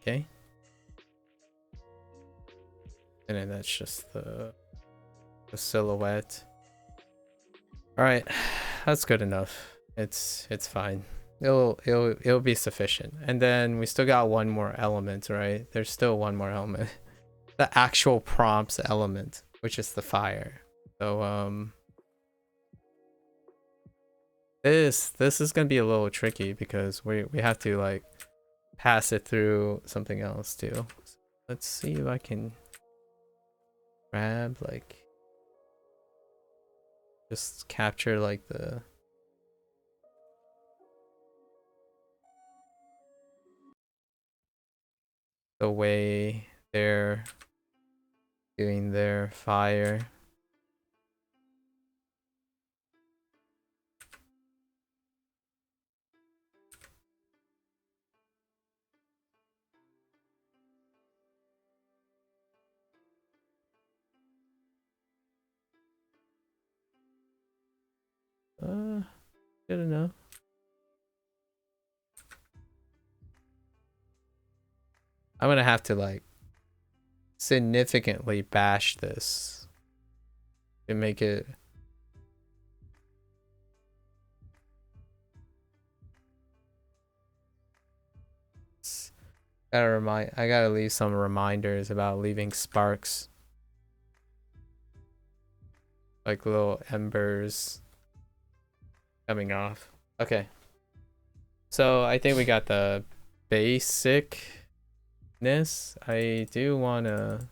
Okay. And then that's just the silhouette. All right, that's good enough. It's fine. It'll be sufficient. And then we still got one more element, right? There's still one more element. The actual prompts element, which is the fire. So this is gonna be a little tricky because we have to like pass it through something else too. So let's see if I can grab like just capture like the way they're doing their fire. Good enough. I'm gonna have to like significantly bash this to make it I gotta leave some reminders about leaving sparks, like little embers coming off. Okay, so I think we got the basicness. I do wanna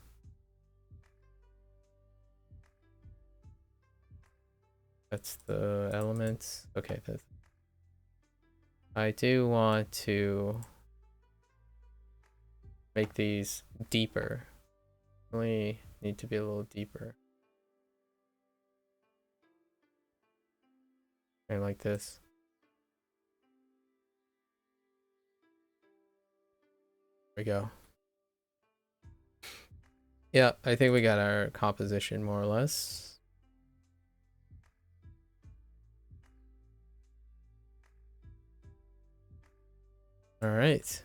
that's the elements. Okay, I do want to make these deeper. Only need to be a little deeper. And like this. There we go. Yeah, I think we got our composition more or less. All right.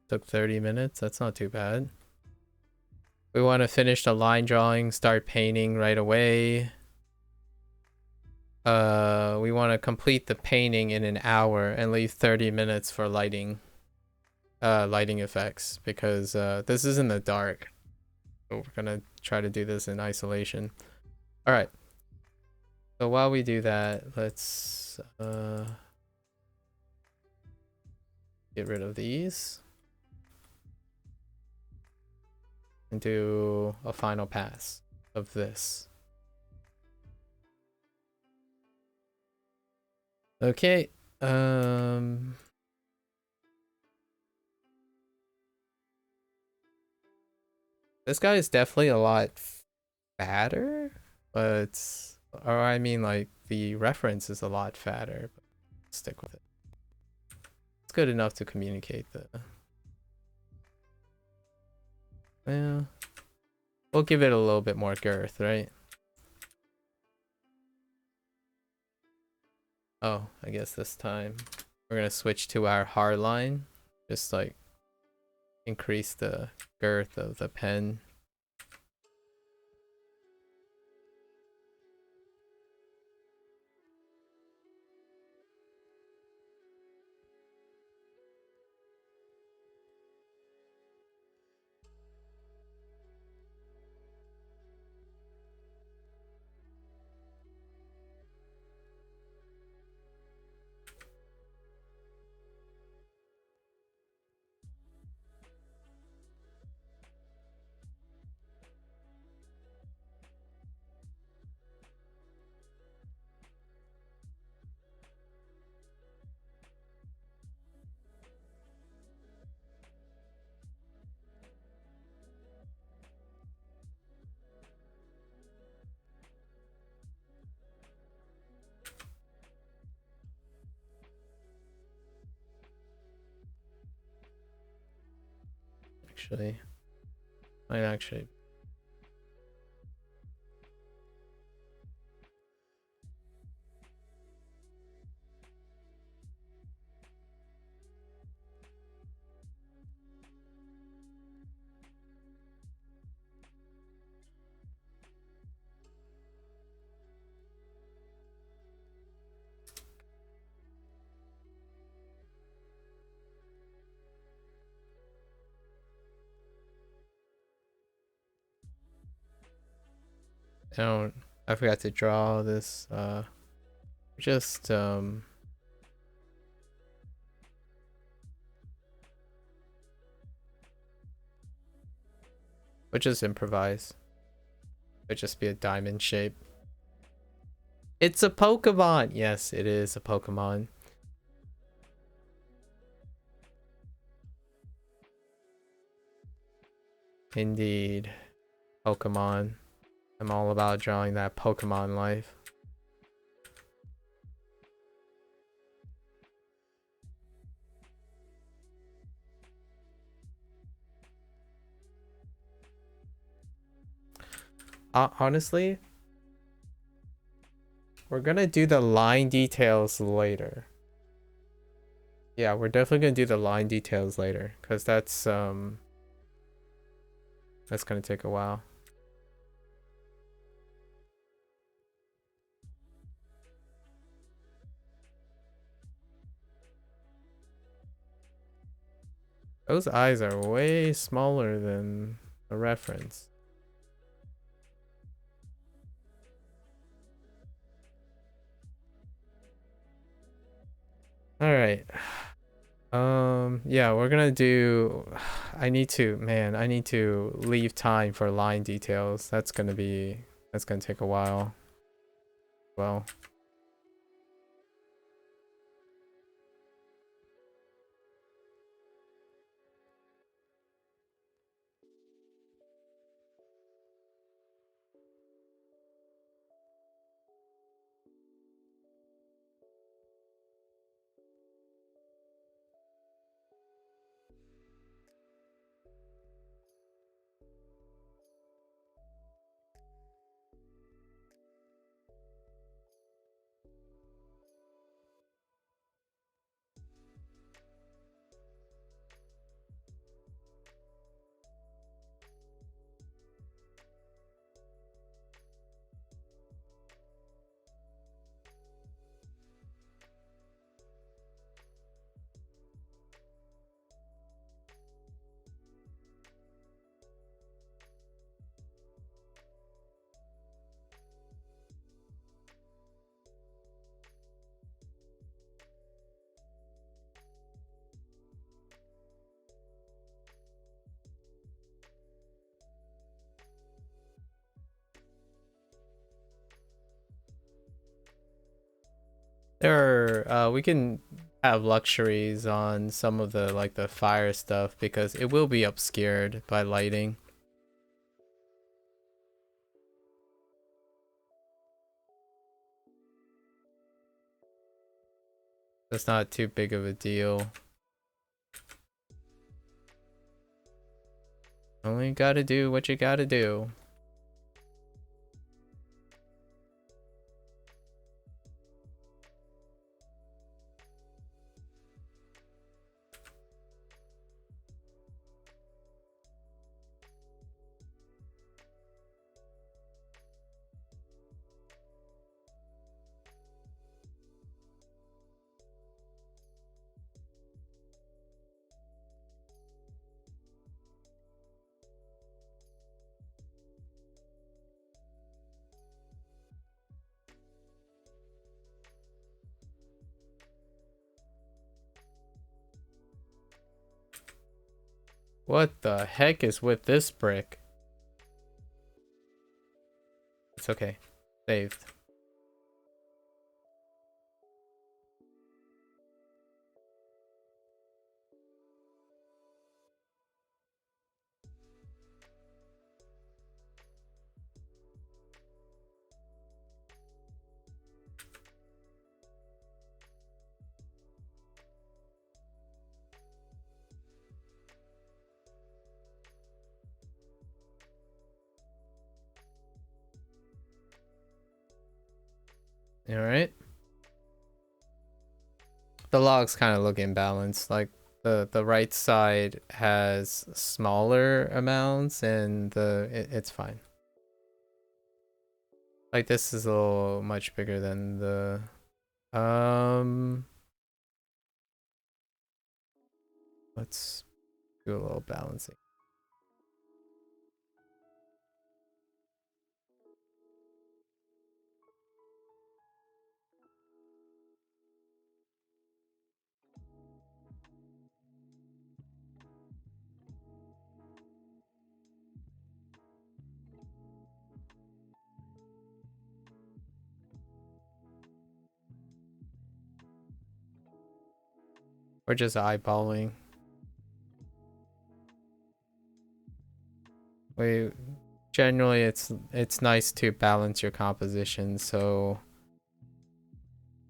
Took 30 minutes. That's not too bad. We want to finish the line drawing, start painting right away. We want to complete the painting in an hour and leave 30 minutes for lighting effects because this is in the dark. So we're gonna try to do this in isolation. All right. So while we do that, let's get rid of these and do a final pass of this. Okay. This guy is definitely a lot fatter, but or I mean like the reference is a lot fatter, but stick with it. It's good enough to communicate the yeah. We'll give it a little bit more girth, right? Oh, I guess this time we're gonna switch to our hard line. Just like increase the girth of the pen. Actually, might actually. I forgot to draw this. Just we'll just improvise. It'll just be a diamond shape. It's a Pokemon. Yes, it is a Pokemon. Indeed, Pokemon. I'm all about drawing that Pokemon life. Honestly, we're gonna do the line details later. Yeah, we're definitely gonna do the line details later, because that's gonna take a while. Those eyes are way smaller than the reference. All right. Yeah, we're gonna do. I need to leave time for line details. That's gonna take a while. Well. We can have luxuries on some of the like the fire stuff because it will be obscured by lighting. That's not too big of a deal. Only gotta do what you gotta do. What the heck is with this brick? It's okay. Saved. All right. The logs kind of look imbalanced. Like the right side has smaller amounts, and it's fine. Like this is a little much bigger than the let's do a little balancing. We're just eyeballing. We generally it's nice to balance your composition so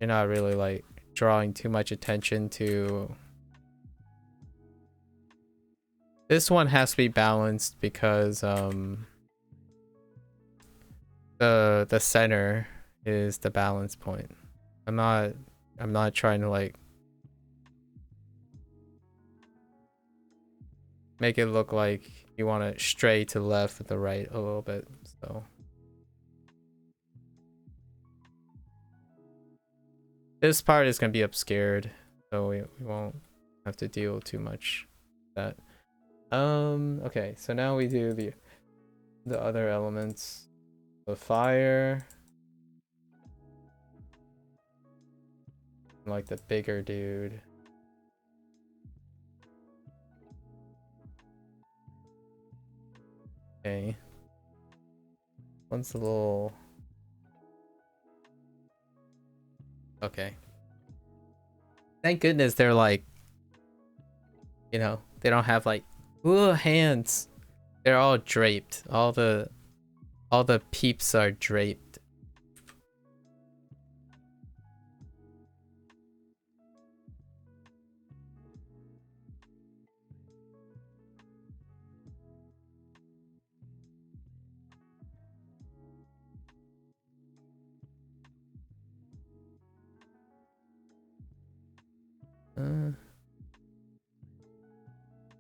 you're not really like drawing too much attention to. This one has to be balanced because the center is the balance point. I'm not trying to like make it look like you want to stray to the left with the right a little bit. So this part is gonna be obscured, so we won't have to deal too much with that. Okay, so now we do the other elements. The fire, like the bigger dude. Okay. One's a little... Okay. Thank goodness they're like, you know, they don't have like, ooh, hands. They're all draped. All the peeps are draped.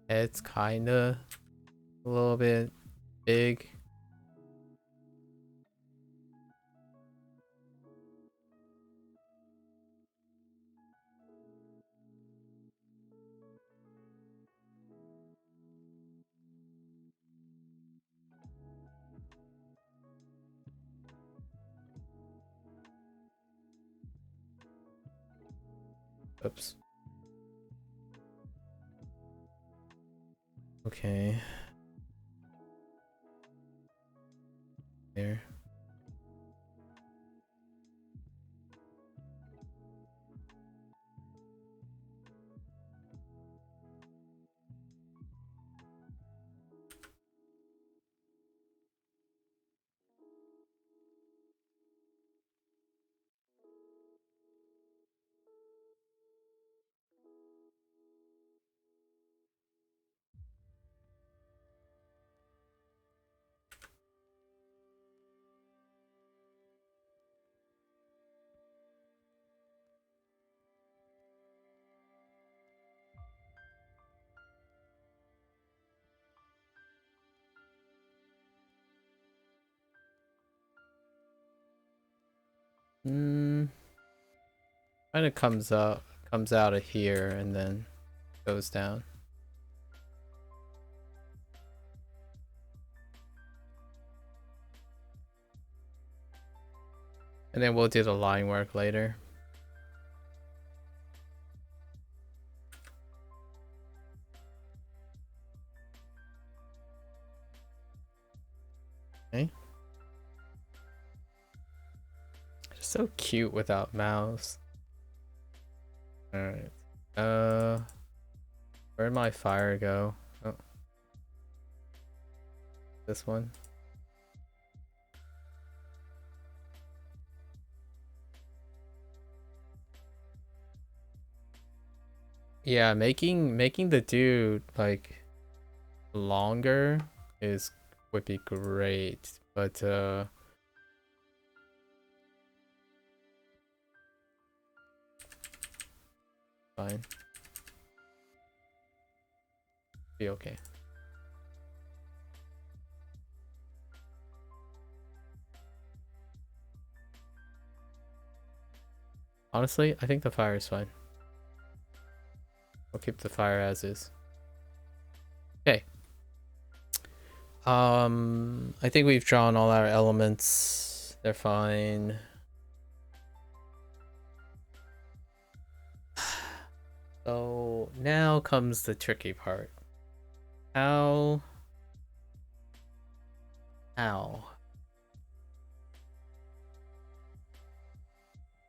It's kinda a little bit big. Oops. Okay. There. Kind of comes out of here and then goes down. And then we'll do the line work later. so cute without mouse. Alright. Where'd my fire go? Oh. This one. Yeah, making the dude like longer would be great, but fine. Be okay. Honestly, I think the fire is fine. We'll keep the fire as is. Okay. I think we've drawn all our elements. They're fine. So now comes the tricky part. How? All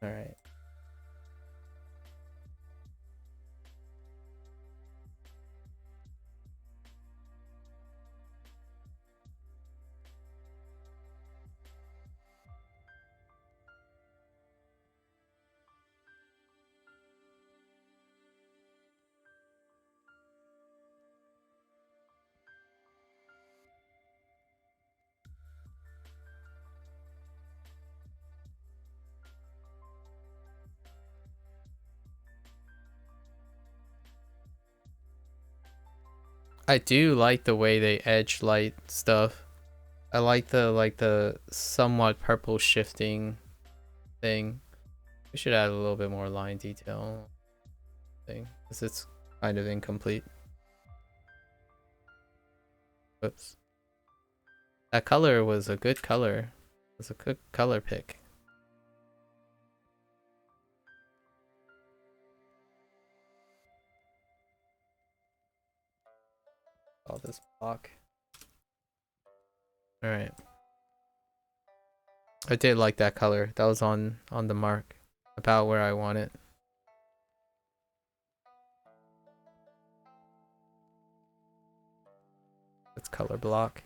right. I do like the way they edge light stuff. I like the somewhat purple shifting thing. We should add a little bit more line detail thing because it's kind of incomplete. Oops. That color was a good color. It was a good color pick. All this block. All right. I did like that color. That was on the mark, about where I want it. It's color block.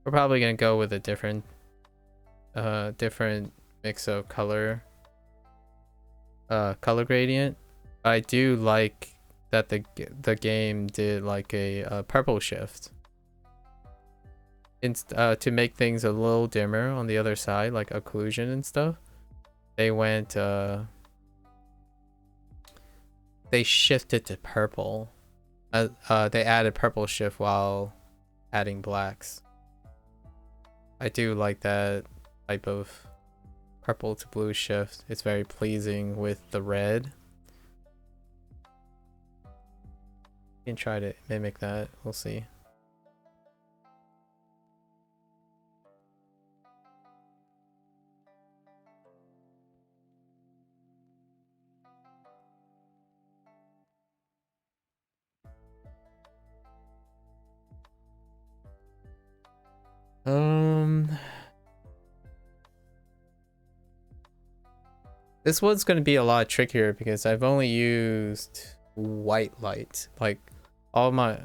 We're probably gonna go with a different mix of color gradient. I do like that the game did like a purple shift to make things a little dimmer on the other side, like occlusion and stuff. They went they shifted to purple. They added purple shift while adding blacks. I do like that type of purple to blue shift. It's very pleasing with the red. You can try to mimic that. We'll see. This one's going to be a lot trickier because I've only used white light. Like all my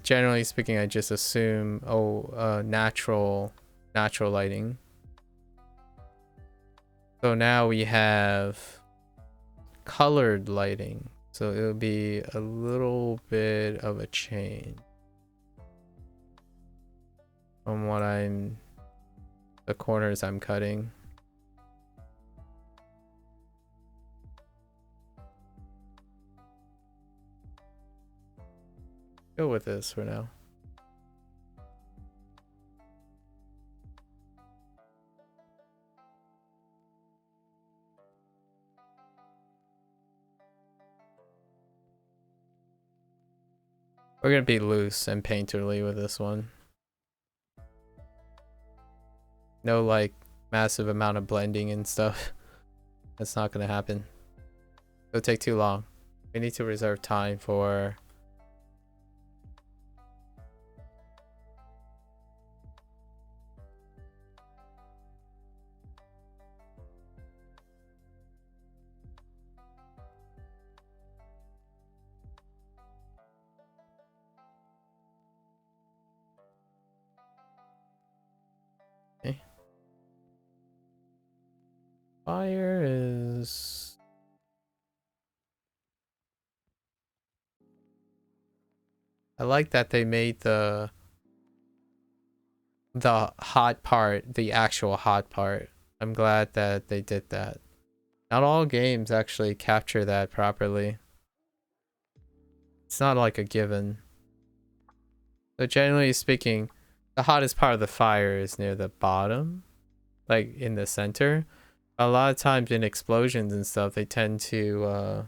generally speaking, I just assume natural lighting. So now we have colored lighting. So it'll be a little bit of a change from what the corners I'm cutting. Go with this for now. We're gonna be loose and painterly with this one. No like massive amount of blending and stuff. That's not gonna happen. It'll take too long. We need to reserve time for okay. Fire is I like that they made the hot part the actual hot part. I'm glad that they did that. Not all games actually capture that properly. It's not like a given. But generally speaking, the hottest part of the fire is near the bottom, like in the center. A lot of times in explosions and stuff, they tend to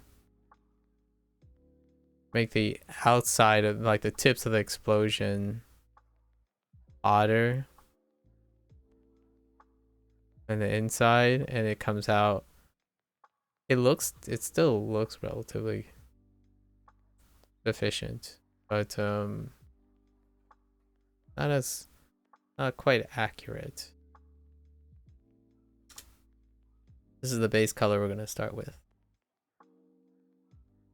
make the outside of like the tips of the explosion hotter than the inside, and it comes out. It still looks relatively efficient, but not as not quite accurate. This is the base color we're gonna start with,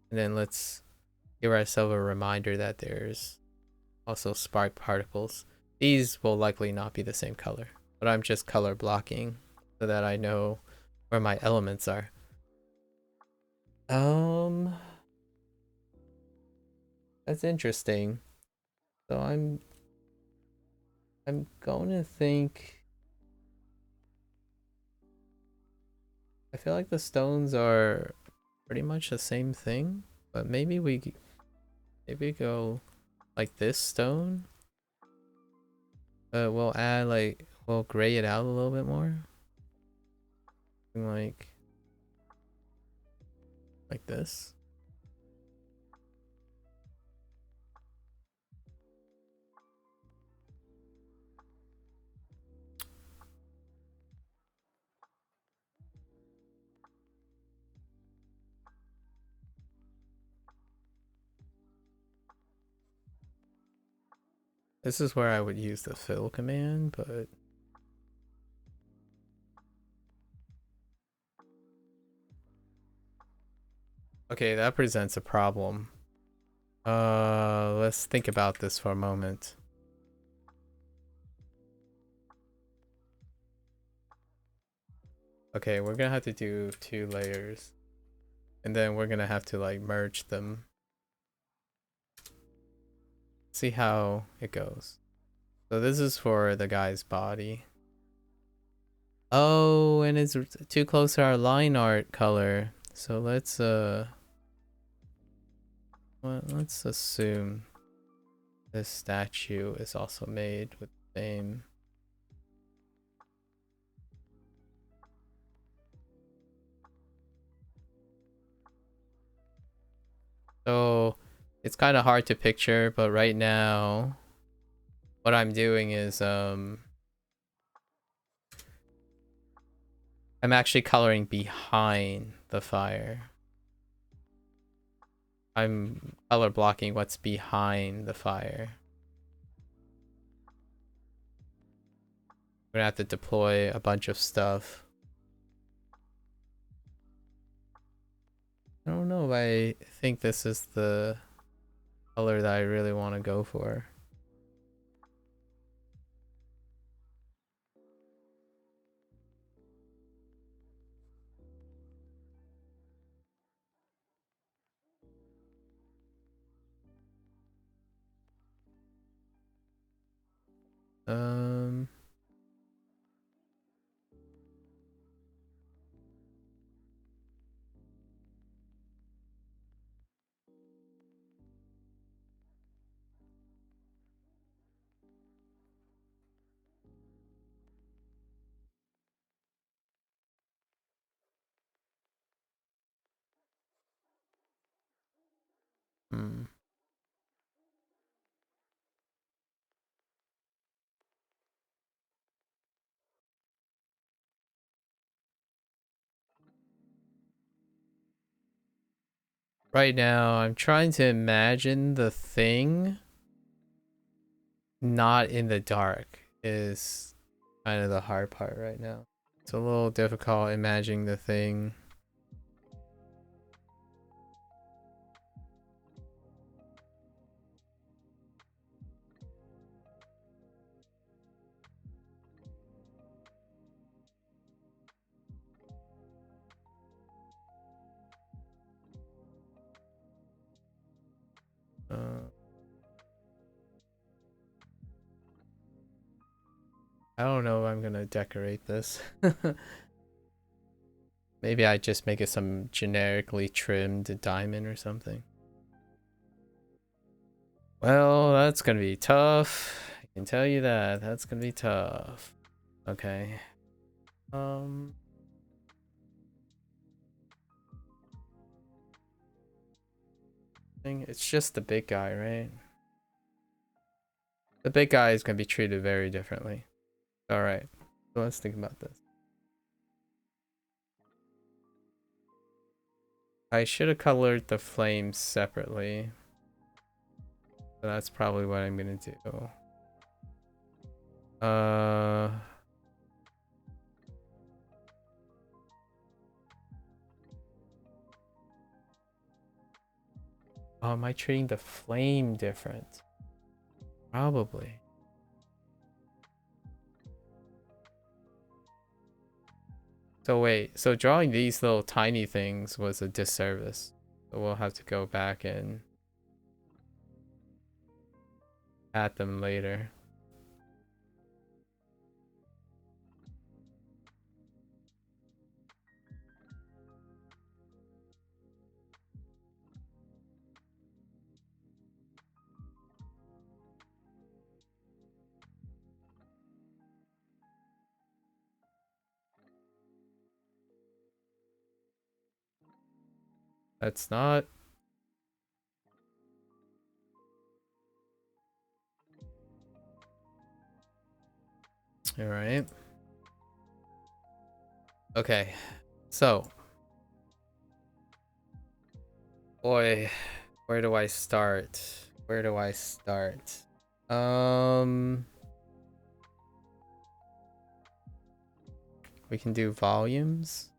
and then let's give ourselves a reminder that there's also spark particles. These will likely not be the same color, but I'm just color blocking so that I know where my elements are. That's interesting. So I'm going to think I feel like the stones are pretty much the same thing, but maybe go like this stone. We'll add we'll gray it out a little bit more. Like this. This is where I would use the fill command, but okay, that presents a problem. Let's think about this for a moment. Okay, we're gonna have to do 2 layers, and then we're gonna have to like merge them. See how it goes. So this is for the guy's body. Oh, and it's too close to our line art color. So let's let's assume this statue is also made with the same. So it's kind of hard to picture, but right now what I'm doing is I'm actually coloring behind the fire. I'm color blocking what's behind the fire. We're gonna have to deploy a bunch of stuff. I don't know if I think this is the color that I really want to go for. Um, hmm. Right now, I'm trying to imagine the thing not in the dark is kind of the hard part right now. It's a little difficult imagining the thing. I don't know if I'm gonna decorate this. Maybe I just make it some generically trimmed diamond or something. Well, that's gonna be tough. I can tell you that. That's gonna be tough. Okay. It's just the big guy, right? The big guy is gonna be treated very differently. Alright. So let's think about this. I should have colored the flames separately. So that's probably what I'm gonna do. Oh, am I treating the flame different? Probably. So wait, so drawing these little tiny things was a disservice. So we'll have to go back and add them later. That's not. All right. Okay. So, boy, where do I start? Where do I start? We can do volumes.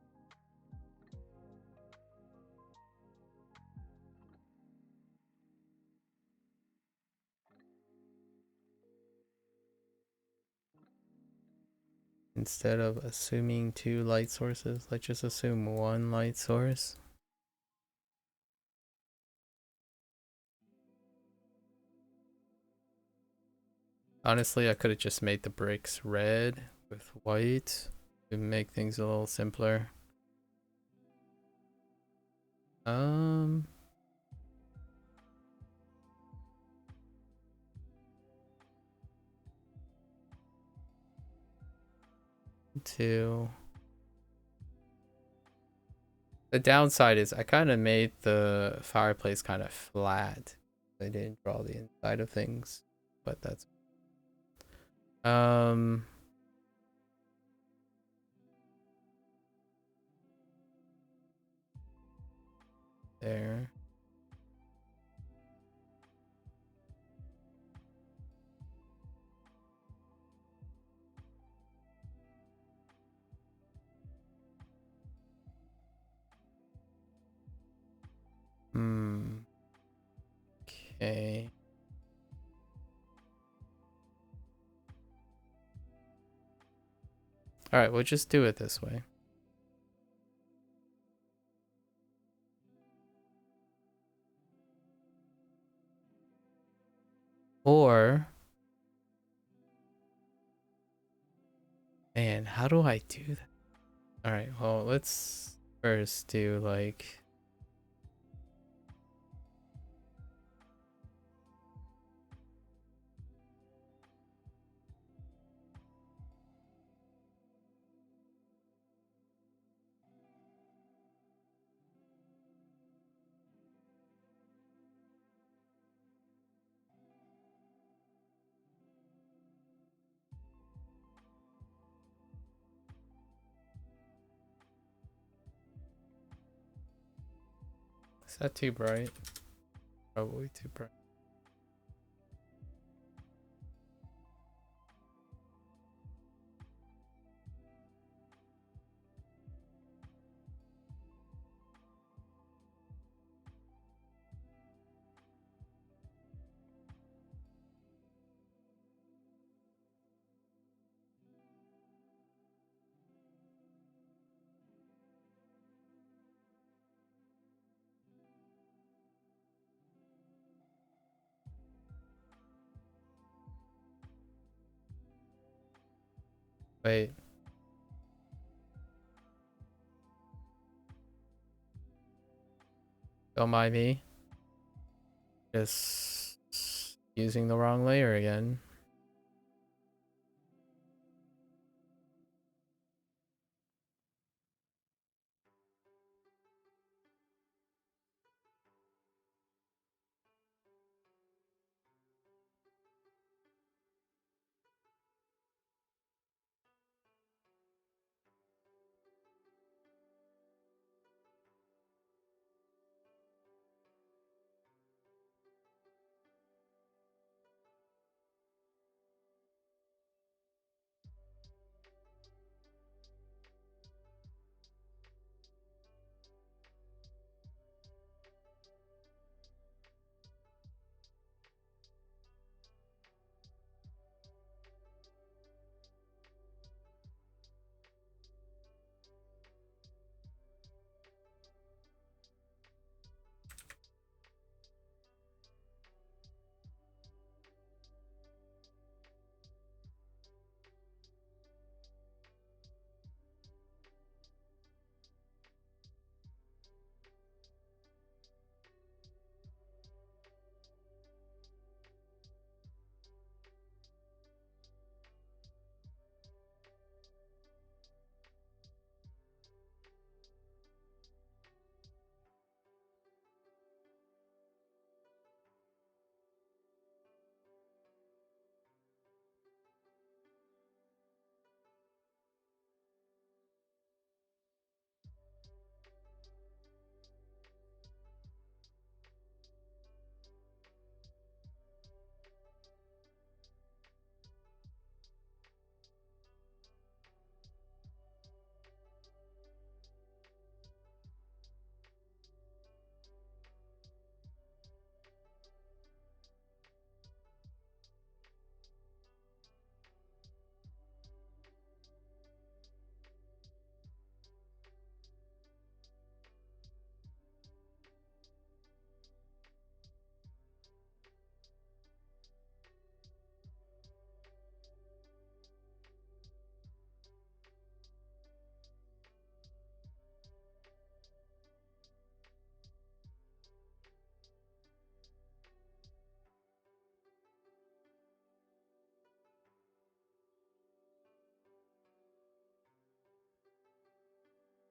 Instead of assuming 2 light sources, let's just assume 1 light source. Honestly, I could have just made the bricks red with white to make things a little simpler. Two. The downside is I kind of made the fireplace kind of flat. I didn't draw the inside of things, but that's there. Okay. All right, we'll just do it this way. Or, man, how do I do that? All right, well, let's first do like Is that too bright? Probably too bright. Wait. Don't mind me. Just using the wrong layer again.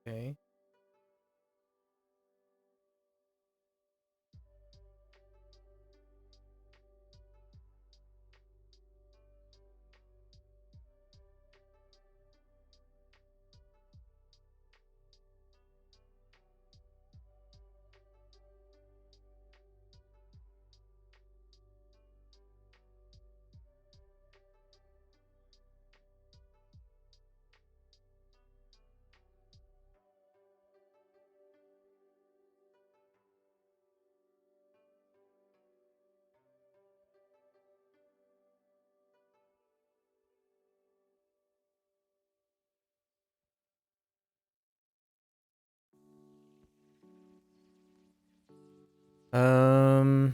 Okay. Um.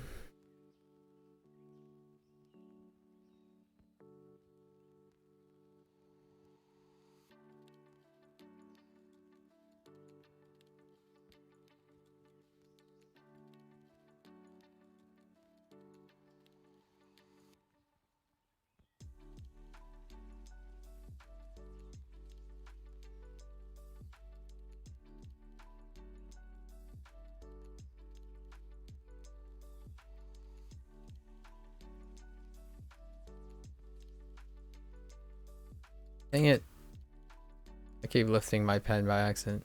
Dang it. I keep lifting my pen by accident.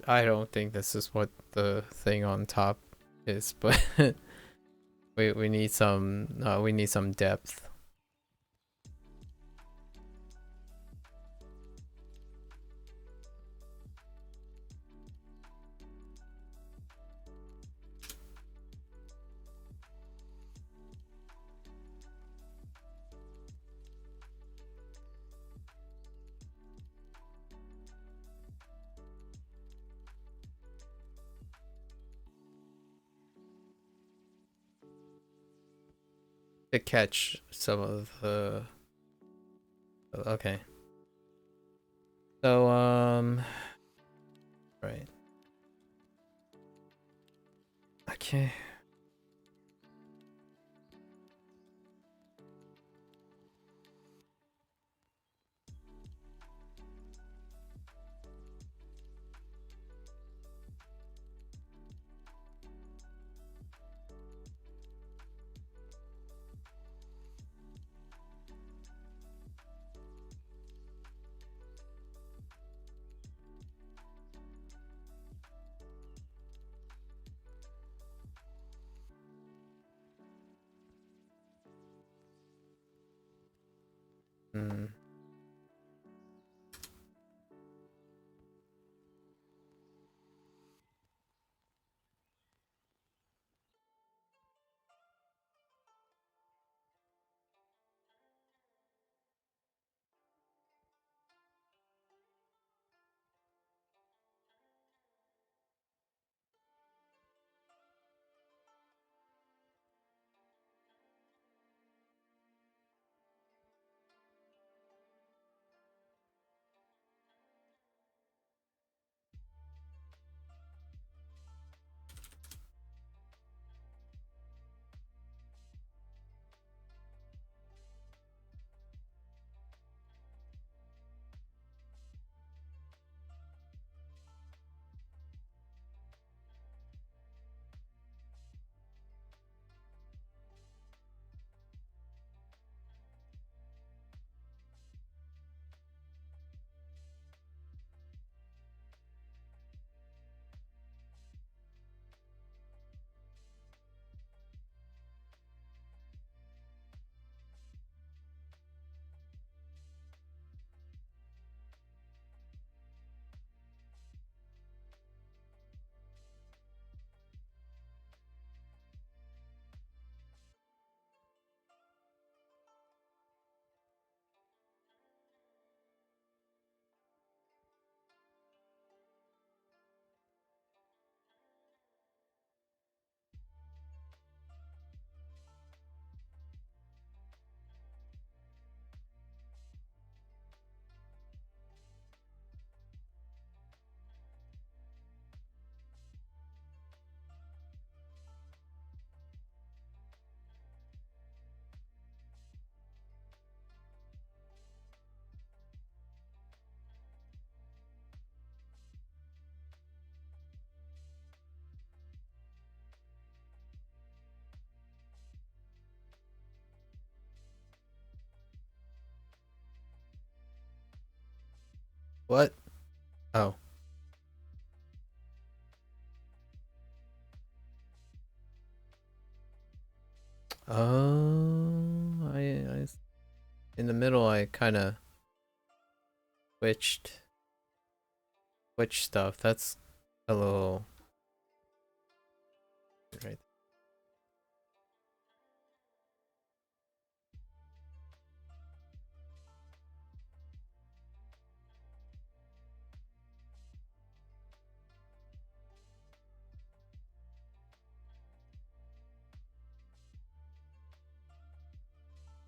I don't think this is what the thing on top is, but we need some depth. To catch some of the okay. So right. Okay. Hmm. What? Oh. Oh, I in the middle I kind of switched stuff. That's a little right.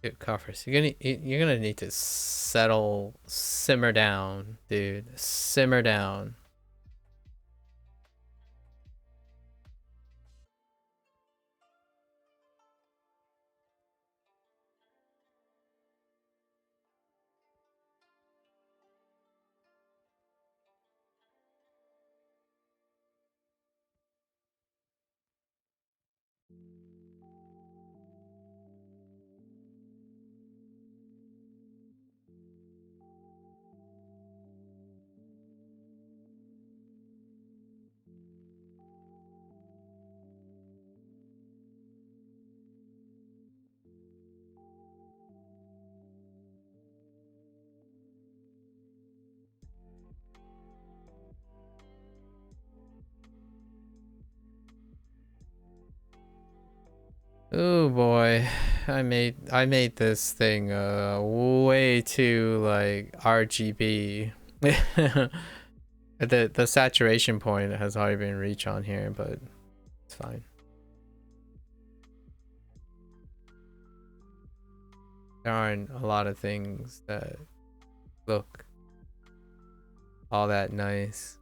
Dude, coffers. You're gonna need to simmer down, dude. Simmer down. Oh boy, I made this thing way too like RGB. The saturation point has already been reached on here, but it's fine. There aren't a lot of things that look all that nice.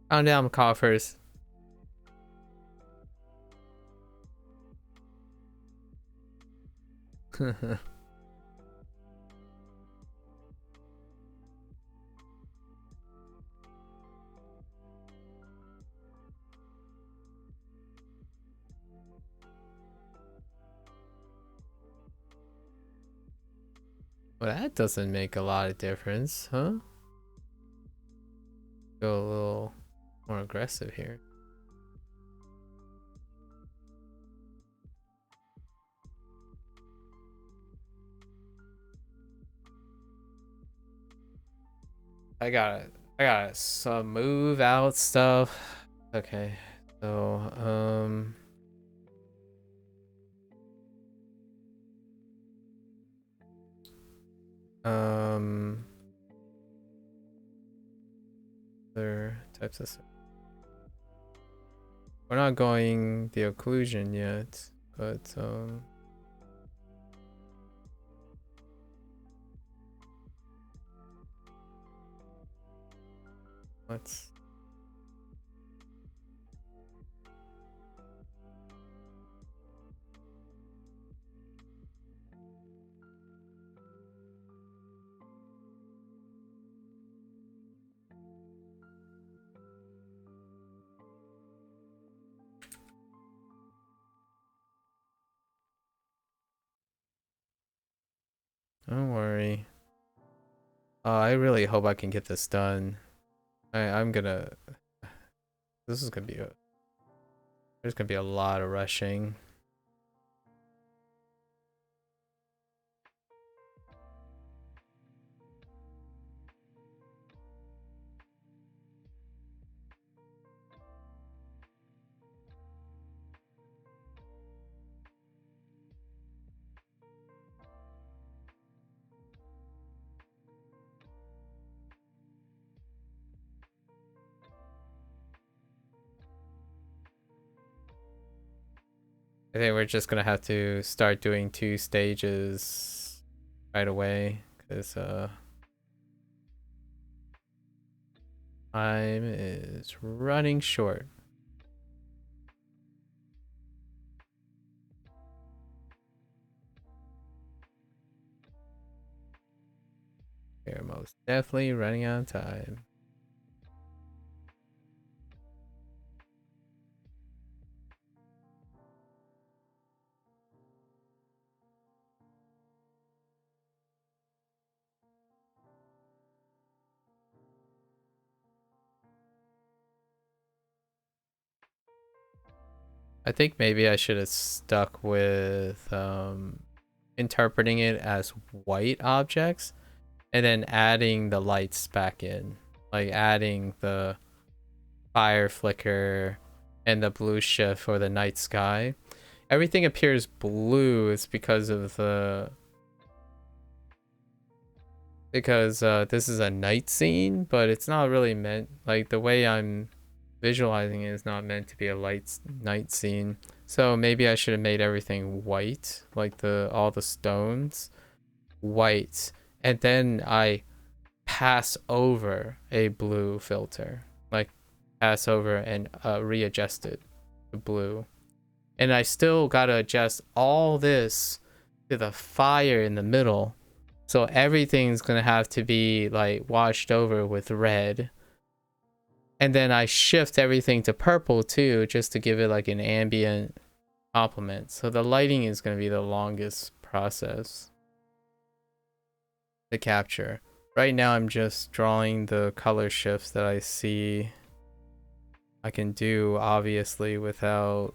Calm down, coffers. Well, that doesn't make a lot of difference, huh? Go a little more aggressive here. I gotta smooth out stuff. Okay, so other types of stuff. We're not going the occlusion yet, but let's. Don't worry. I really hope I can get this done. I'm gonna. This is gonna be a. There's gonna be a lot of rushing. I think we're just gonna have to start doing 2 stages right away, because time is running short. We're most definitely running out of time. I think maybe I should have stuck with interpreting it as white objects and then adding the lights back in. Like adding the fire flicker and the blue shift for the night sky. Everything appears blue is because of the this is a night scene, but it's not really meant, like the way I'm visualizing it is not meant to be a night scene. So maybe I should have made everything white, like all the stones white, and then I pass over a blue filter, like pass over and readjust it. to blue. And I still gotta adjust all this to the fire in the middle. So everything's gonna have to be like washed over with red. And then I shift everything to purple too, just to give it like an ambient complement. So the lighting is gonna be the longest process to capture. Right now I'm just drawing the color shifts that I see I can do, obviously, without...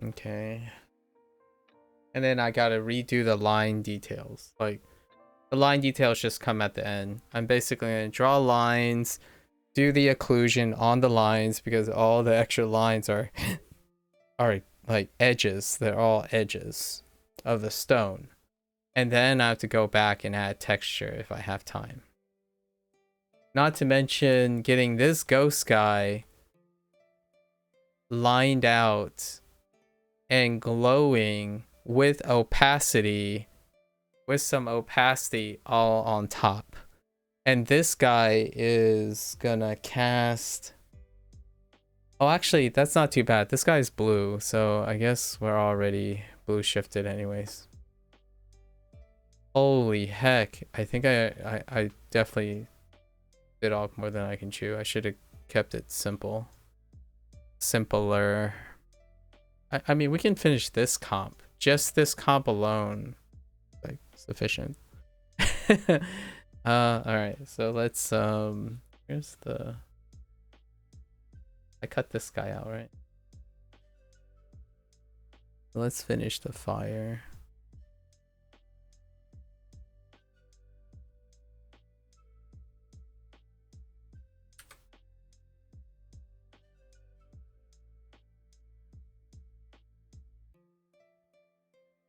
Okay. And then I gotta redo the line details. Like, the line details just come at the end. I'm basically gonna draw lines, do the occlusion on the lines, because all the extra lines are like edges. They're all edges of the stone. And then I have to go back and add texture if I have time. Not to mention getting this ghost guy lined out and glowing with opacity, with some opacity all on top. And this guy is gonna cast... Oh, actually, that's not too bad. This guy's blue, so I guess we're already blue shifted anyways. Holy heck. I think I definitely bit off more than I can chew. I should have kept it simple. Simpler. I mean, we can finish this comp. Just this comp alone, like, sufficient. Alright, so let's, here's the... I cut this guy out, right? Let's finish the fire.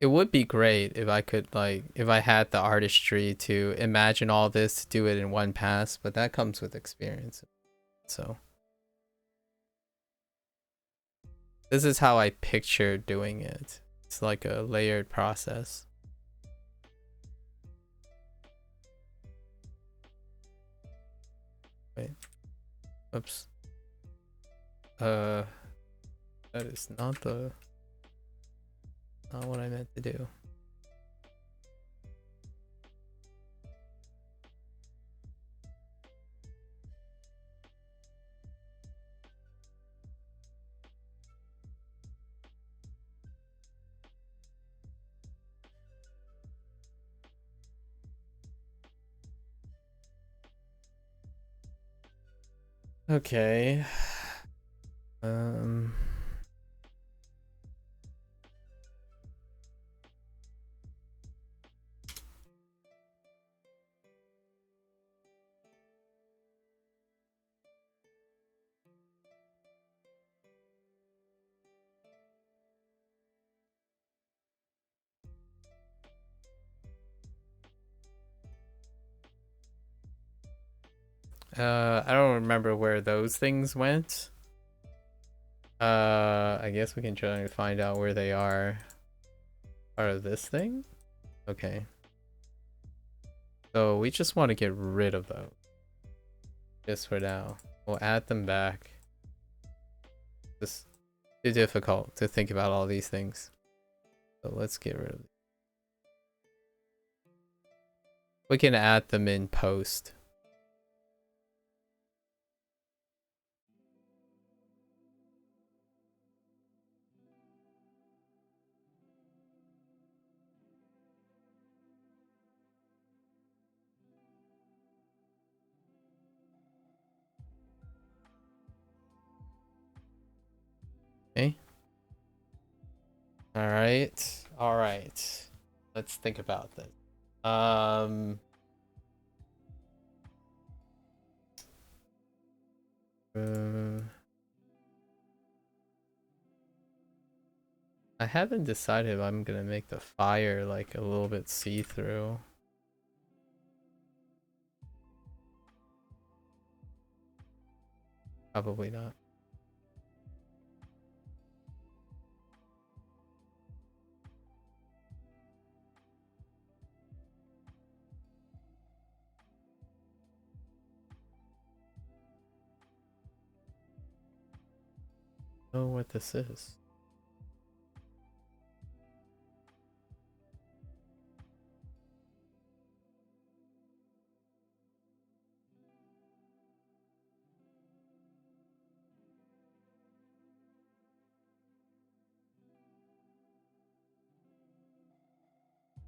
It would be great if I could, like, if I had the artistry to imagine all this, to do it in one pass, but that comes with experience. So this is how I picture doing it. It's like a layered process. Wait. Oops. That is not what I meant to do. Okay. I don't remember where those things went. I guess we can try to find out where they are. Part of this thing? Okay. So we just want to get rid of those. Just for now. We'll add them back. It's too difficult to think about all these things. So let's get rid of them. We can add them in post. Okay. All right. Let's think about this. I haven't decided if I'm gonna make the fire like a little bit see-through. Probably not. Know what this is.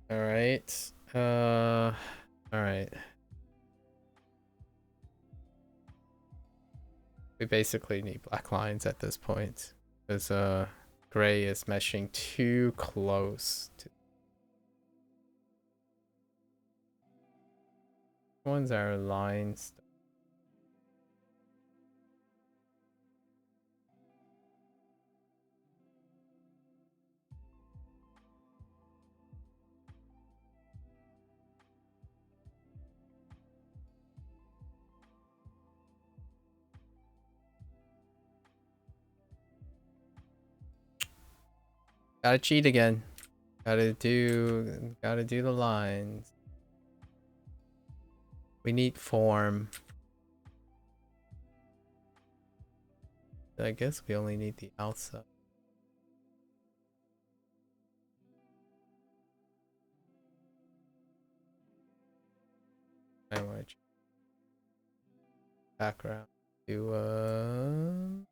All right. All right. We basically need black lines at this point because gray is meshing too close to ones are lines. Gotta cheat again. Gotta do the lines. We need form. I guess we only need the outside. I want to background to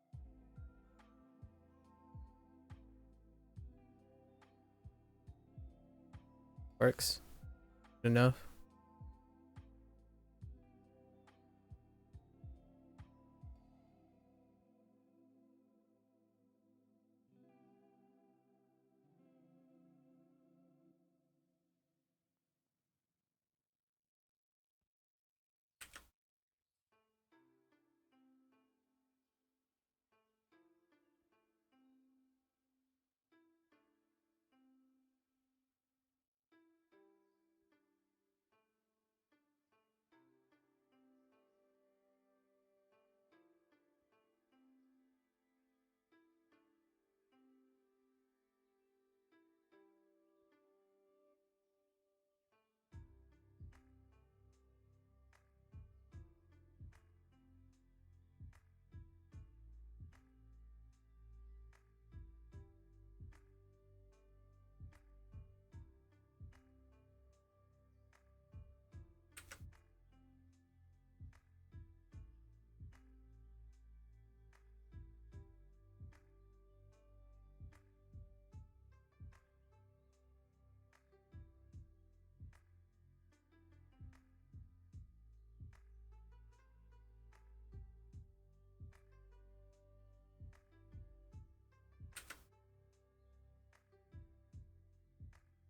works. Good enough.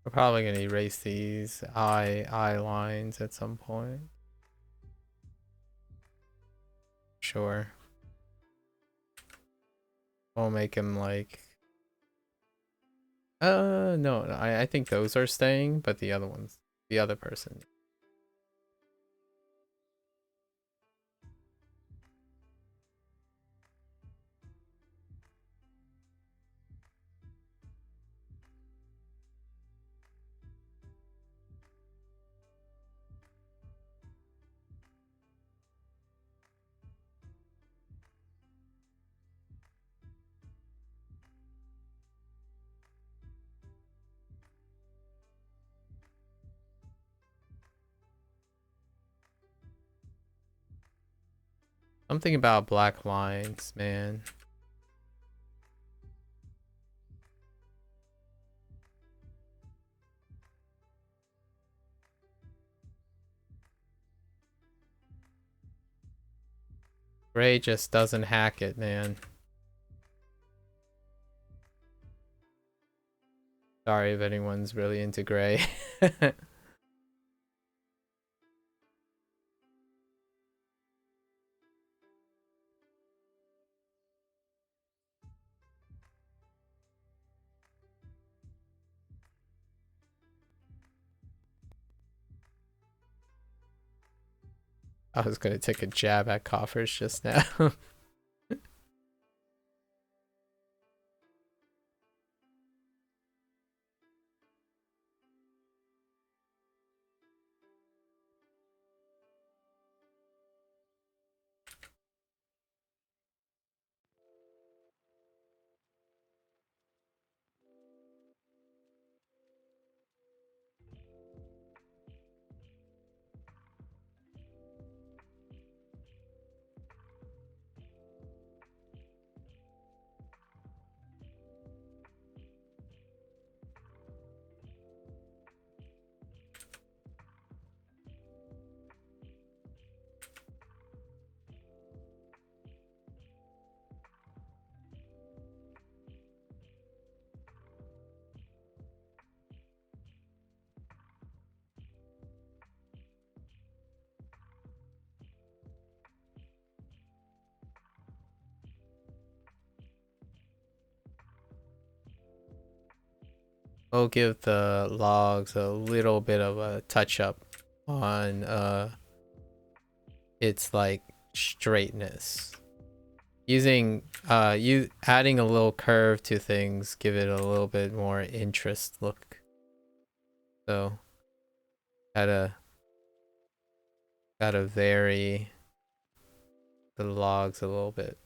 We're probably gonna erase these eye lines at some point. Sure. We'll make him like no, I think those are staying, but the other ones, the other person. Something about black lines, man. Gray just doesn't hack it, man. Sorry if anyone's really into gray. I was gonna take a jab at coffers just now. We'll give the logs a little bit of a touch up on its like straightness. Using you adding a little curve to things, give it a little bit more interest look. So gotta vary the logs a little bit.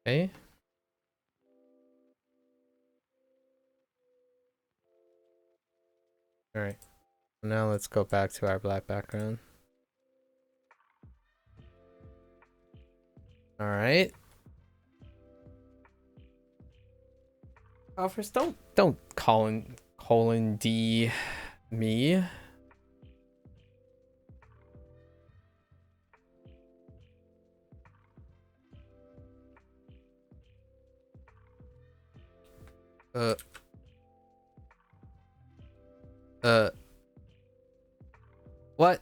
Okay. All right. Now let's go back to our black background. All right. Offers, don't colon D me. Uh uh what?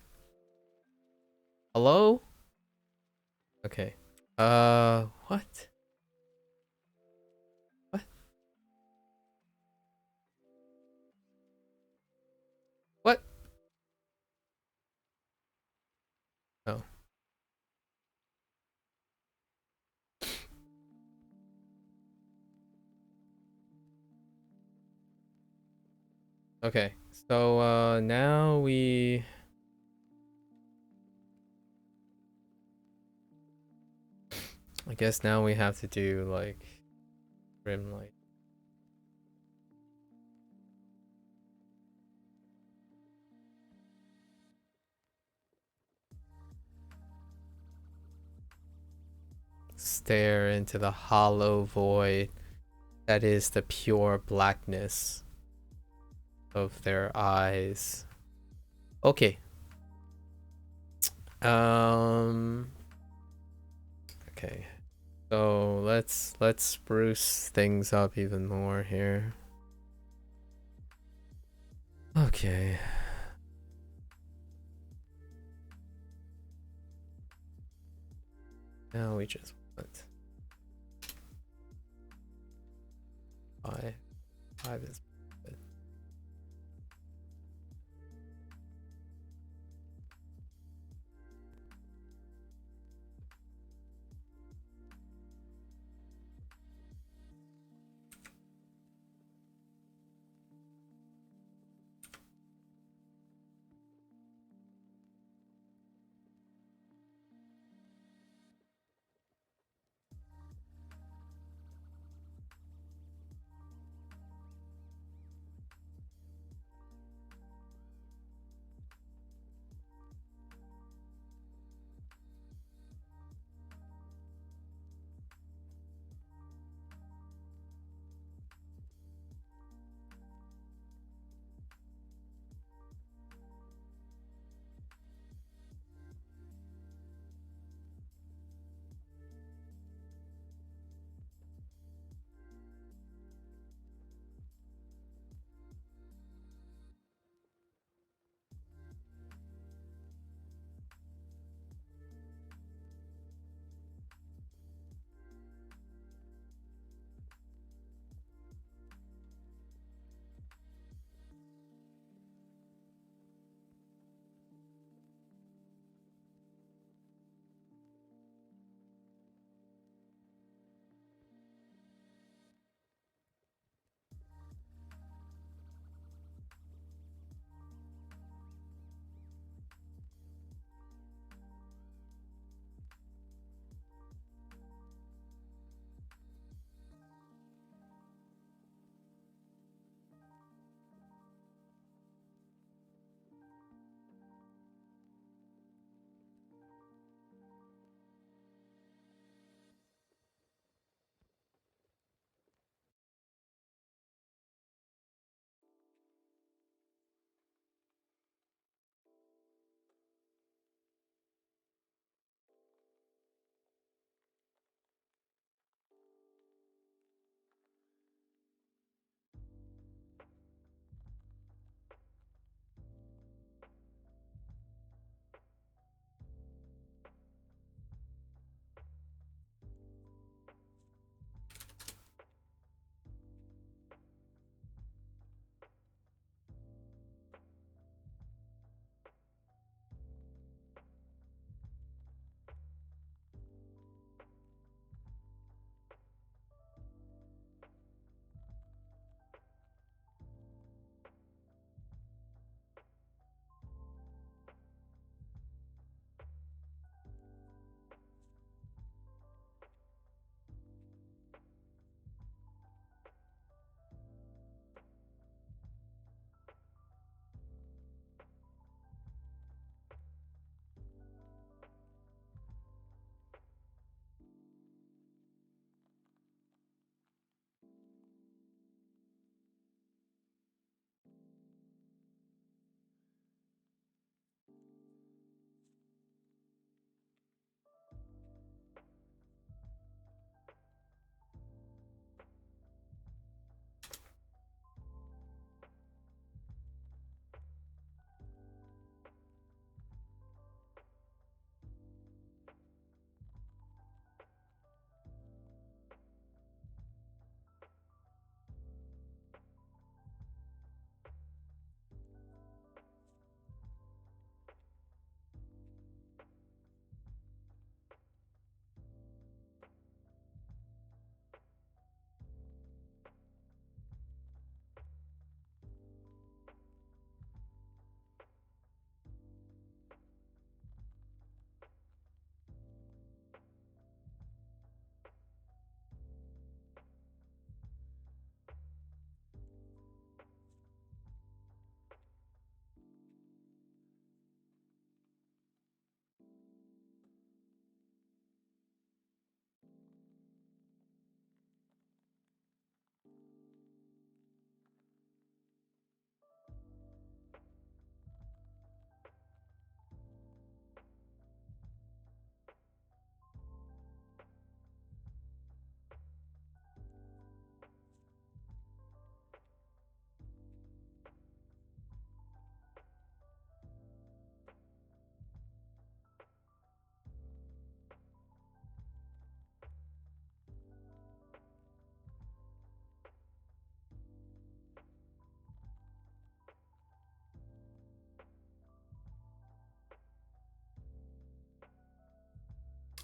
Hello? Okay. What? What? What? Oh. Okay. So now I guess now we have to do like rim light. Stare into the hollow void that is the pure blackness of their eyes. Okay. Okay. So let's spruce things up even more here. Okay. Now we just want five. Five is good.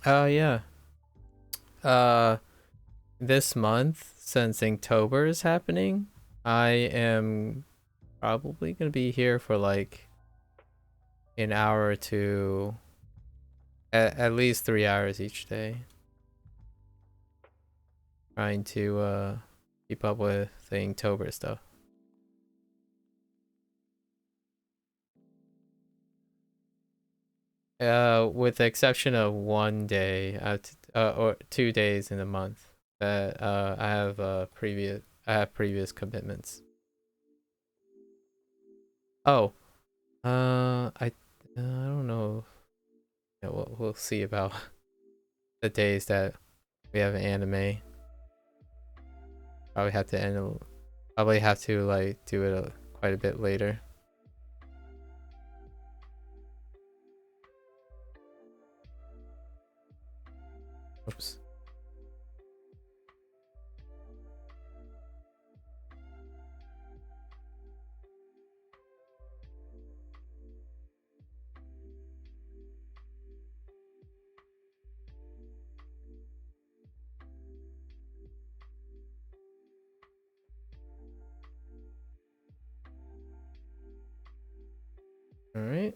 Yeah. Uh, this month, since Inktober is happening, I am probably gonna be here for like an hour or two, at least 3 hours each day, trying to keep up with the Inktober stuff. With the exception of one day, or 2 days in a month that I have previous commitments. Oh, I don't know. Yeah, we'll see about the days that we have an anime. Probably have to probably have to like do it quite a bit later. Oops. All right.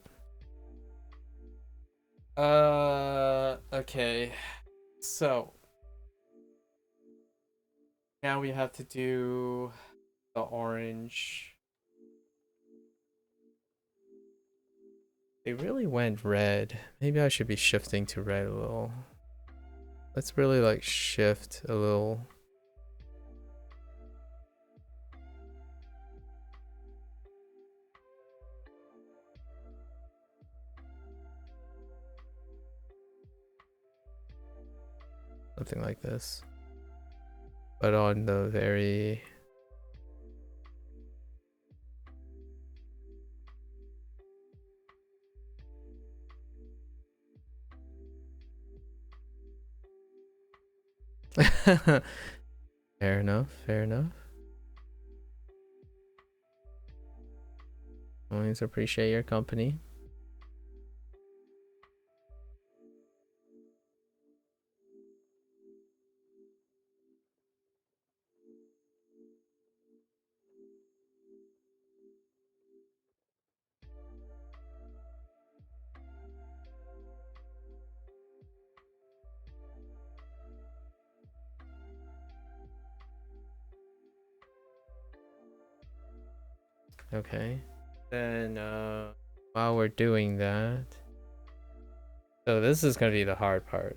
Okay. So now we have to do the orange. They really went red. Maybe I should be shifting to red a little. Let's really like shift a little. Something like this. But on the very fair enough, fair enough. Always appreciate your company. Okay. Then while we're doing that, so this is gonna be the hard part.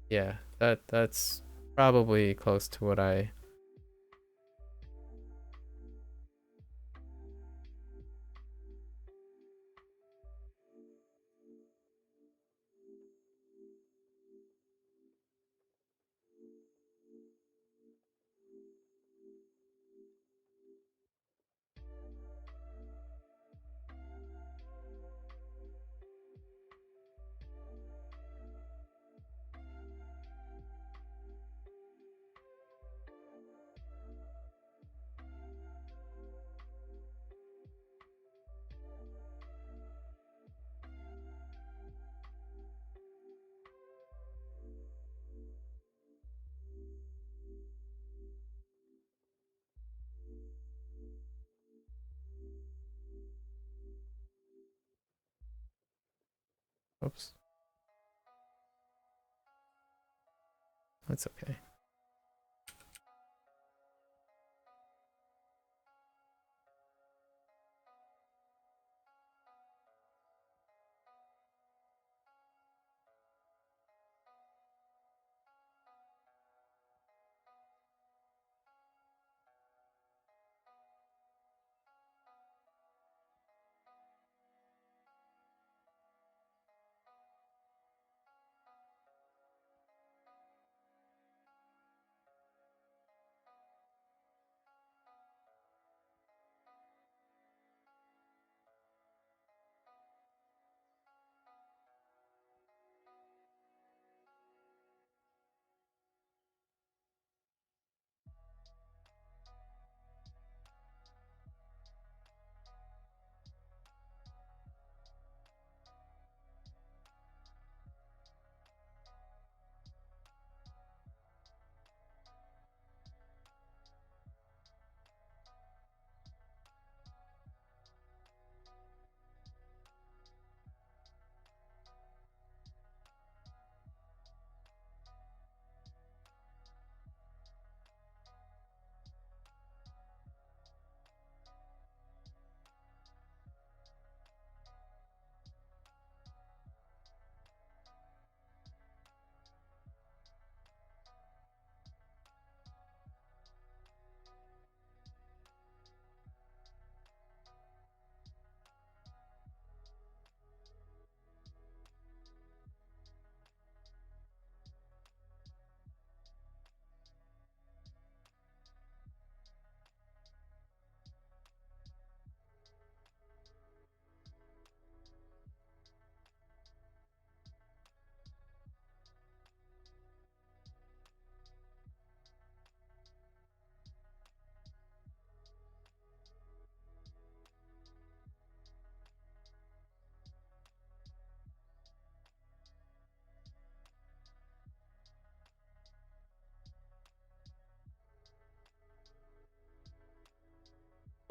Yeah, that's probably close to what I oops. That's okay.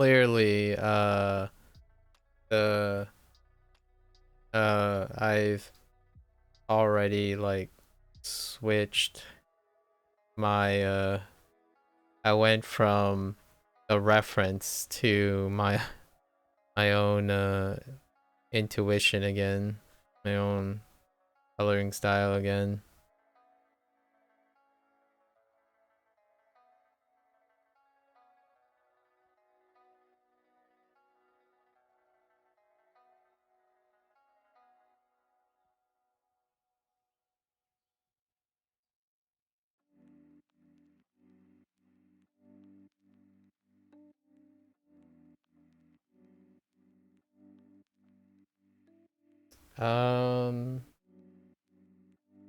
clearly, the I've already like switched my I went from a reference to my own intuition again, my own coloring style again. Um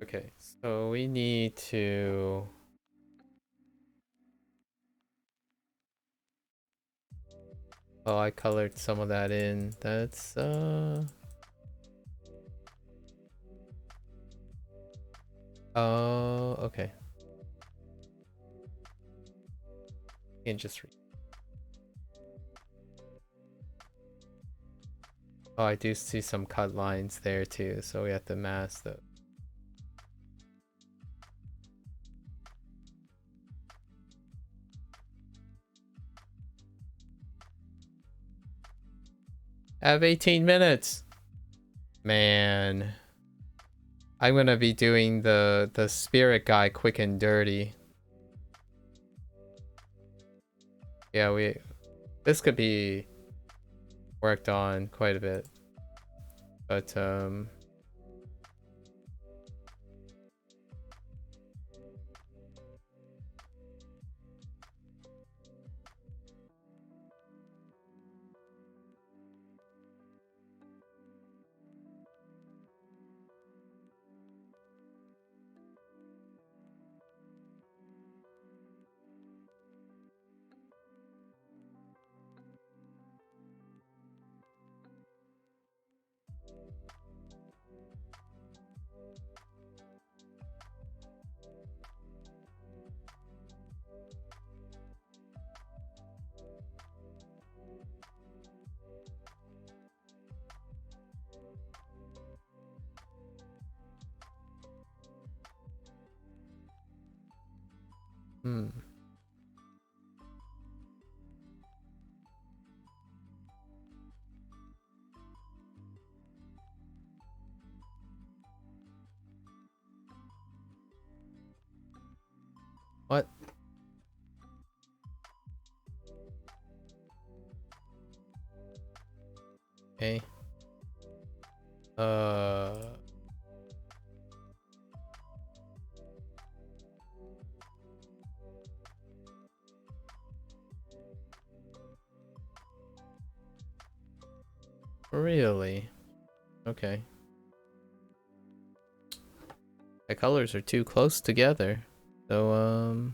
okay, so we need to oh, I colored some of that in. That's oh, okay. You can just oh, I do see some cut lines there too, so we have to mask those. I have 18 minutes. Man. I'm gonna be doing the spirit guy quick and dirty. Yeah, this could be worked on quite a bit. But hmm. What? Okay. Really? Okay. The colors are too close together. So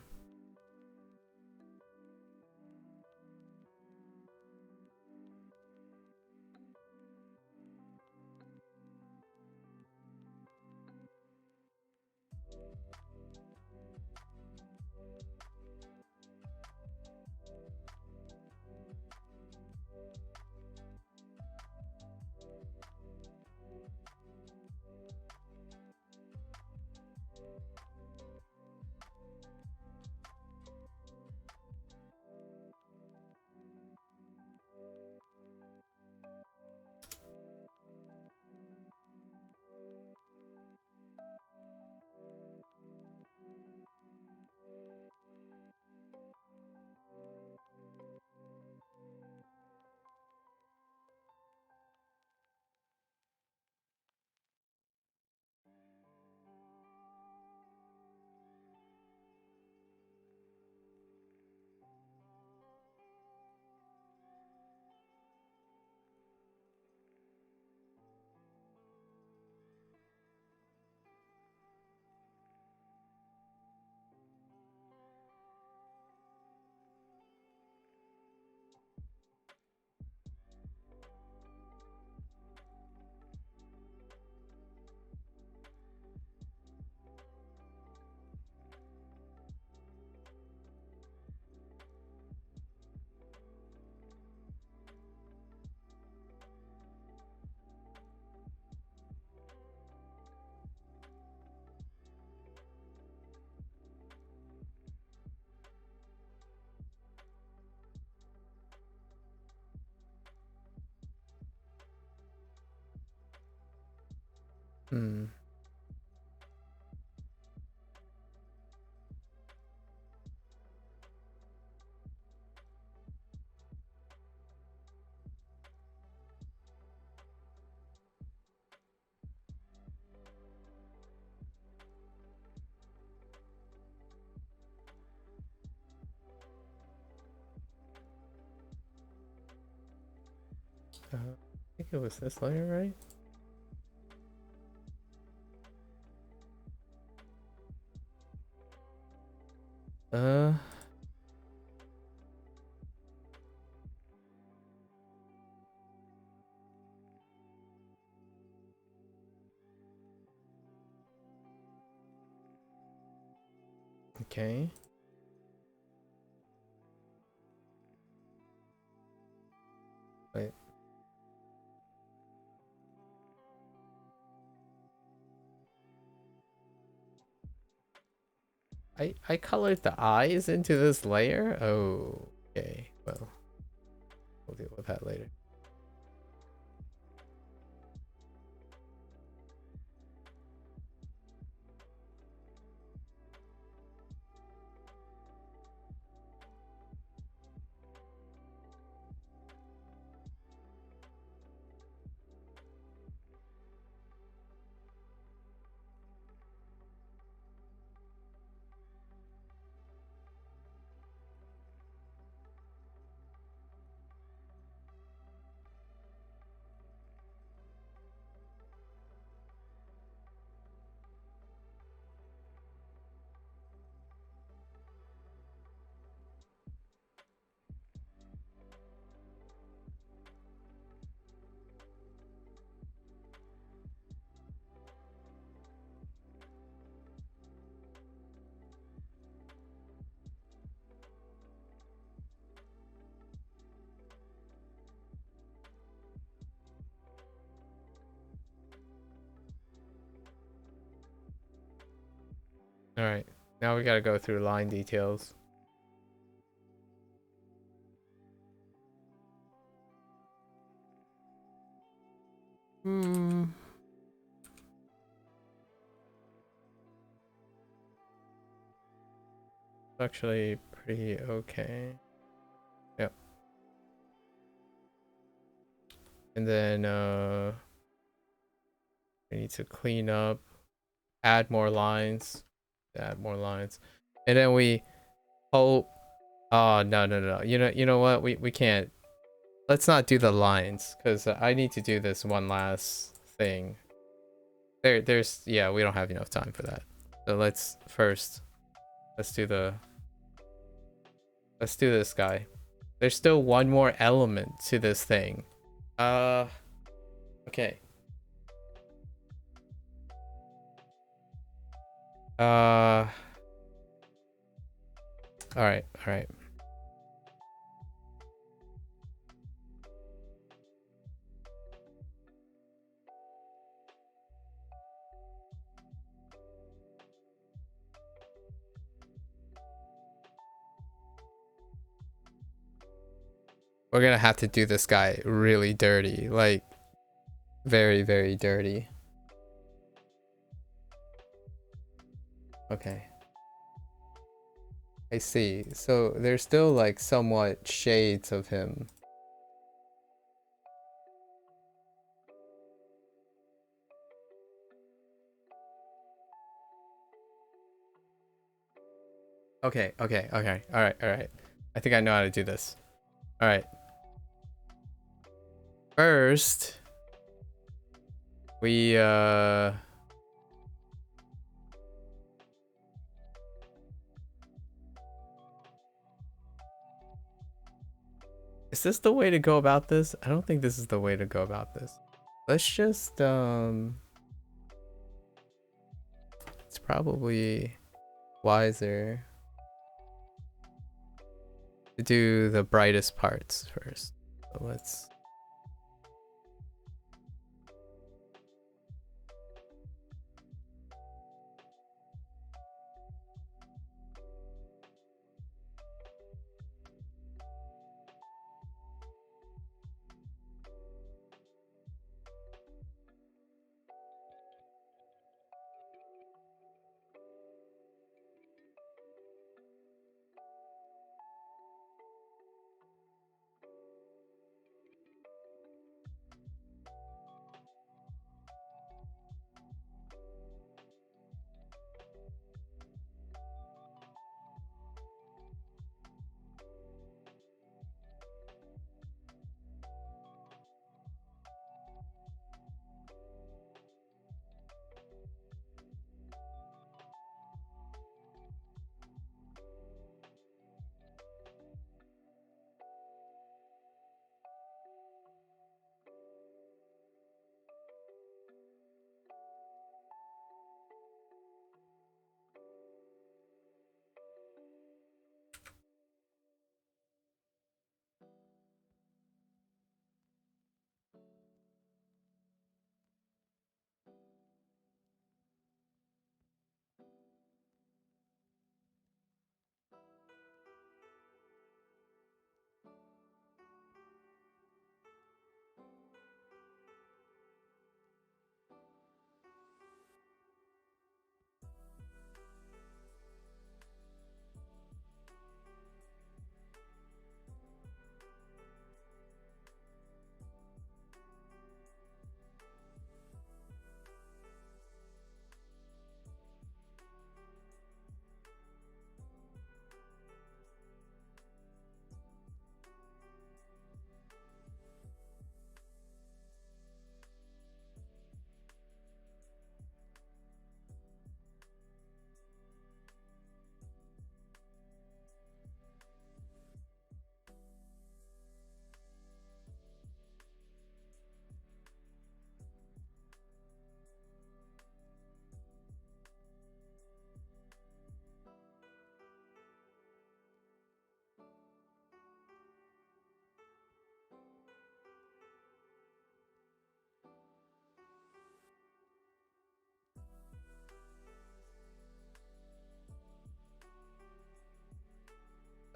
Hmm. I think it was this layer, right? Uh, okay. Wait. I colored the eyes into this layer? Oh, okay. Well, we'll deal with that later. All right. Now we gotta go through line details. Hmm. Actually pretty okay. Yep. And then we need to clean up, add more lines, and then we hope. Oh no. You know what? We can't. Let's not do the lines because I need to do this one last thing. There's yeah, we don't have enough time for that. So let's do this guy. There's still one more element to this thing. Okay. All right. We're gonna have to do this guy really dirty, like very, very dirty. Okay. I see. So there's still like somewhat shades of him. Okay. All right. I think I know how to do this. All right. First, we is this the way to go about this? I don't think this is the way to go about this. Let's just it's probably wiser to do the brightest parts first. So let's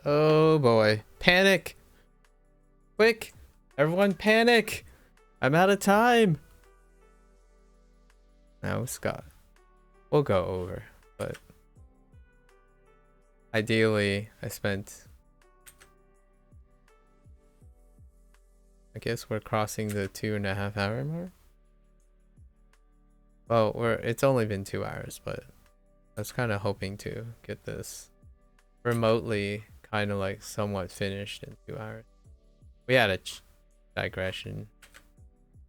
Oh boy. Panic! Quick! Everyone panic! I'm out of time! No, Scott. We'll go over, but ideally I guess we're crossing the 2.5 hour mark. Well, it's only been 2 hours, but I was kind of hoping to get this remotely kind of like somewhat finished in 2 hours. We had a digression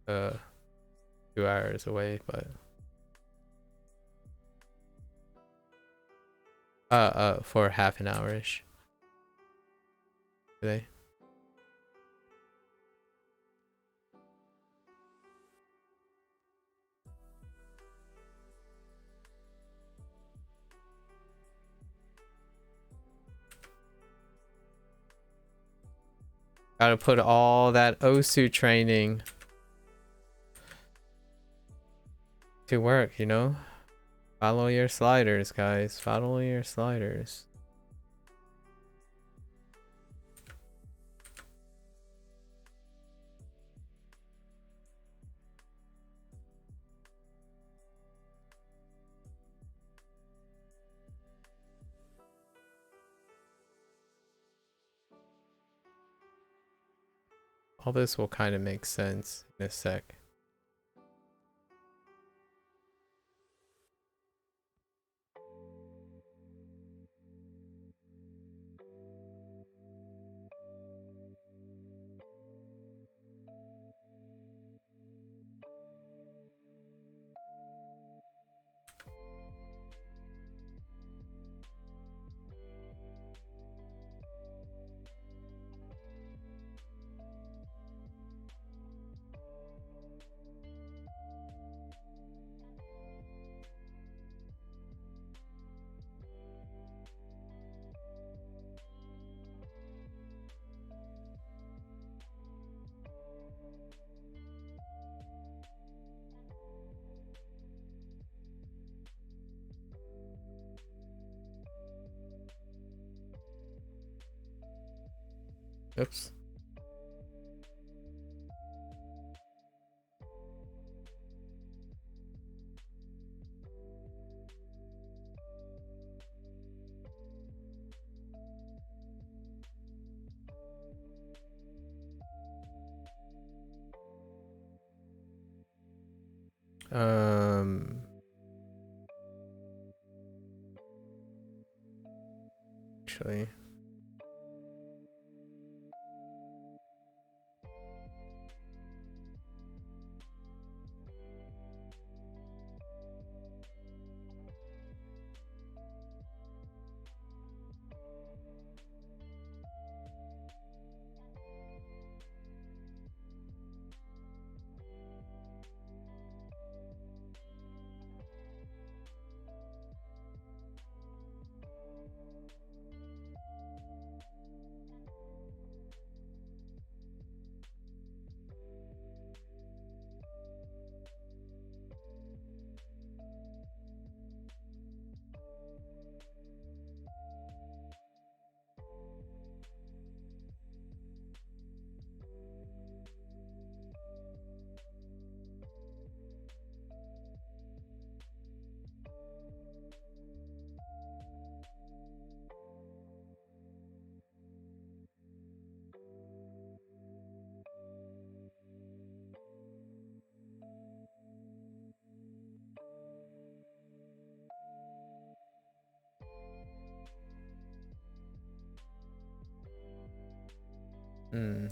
2 hours away, but for half an hour-ish today. Gotta put all that Osu training to work, you know? Follow your sliders, guys. Follow your sliders. All this will kind of make sense in a sec. Oops. Actually. Hmm.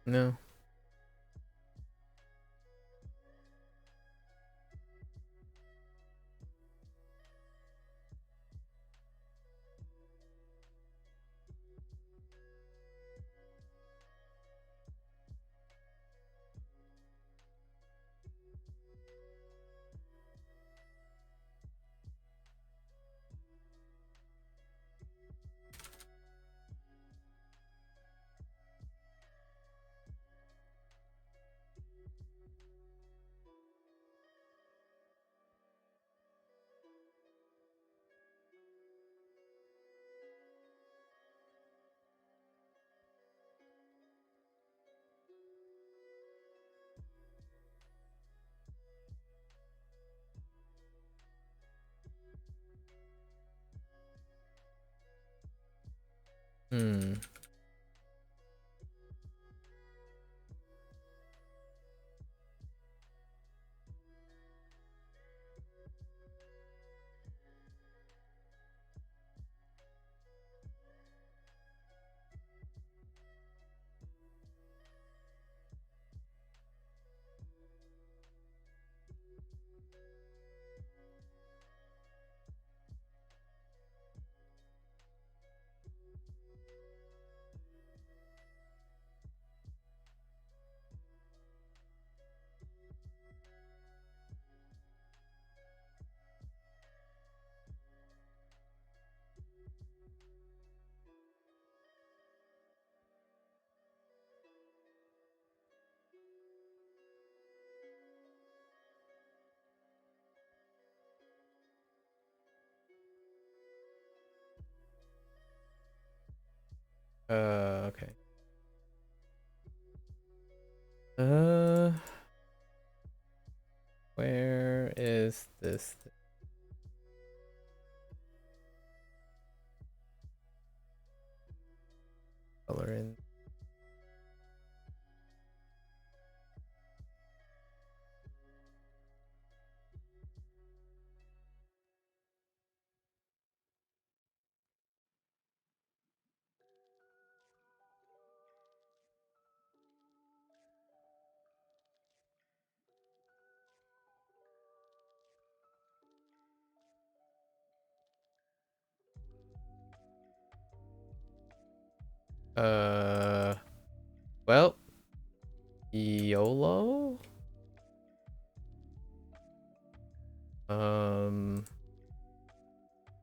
No. Hmm. Okay. Uh, where is this color in? Uh, well, YOLO?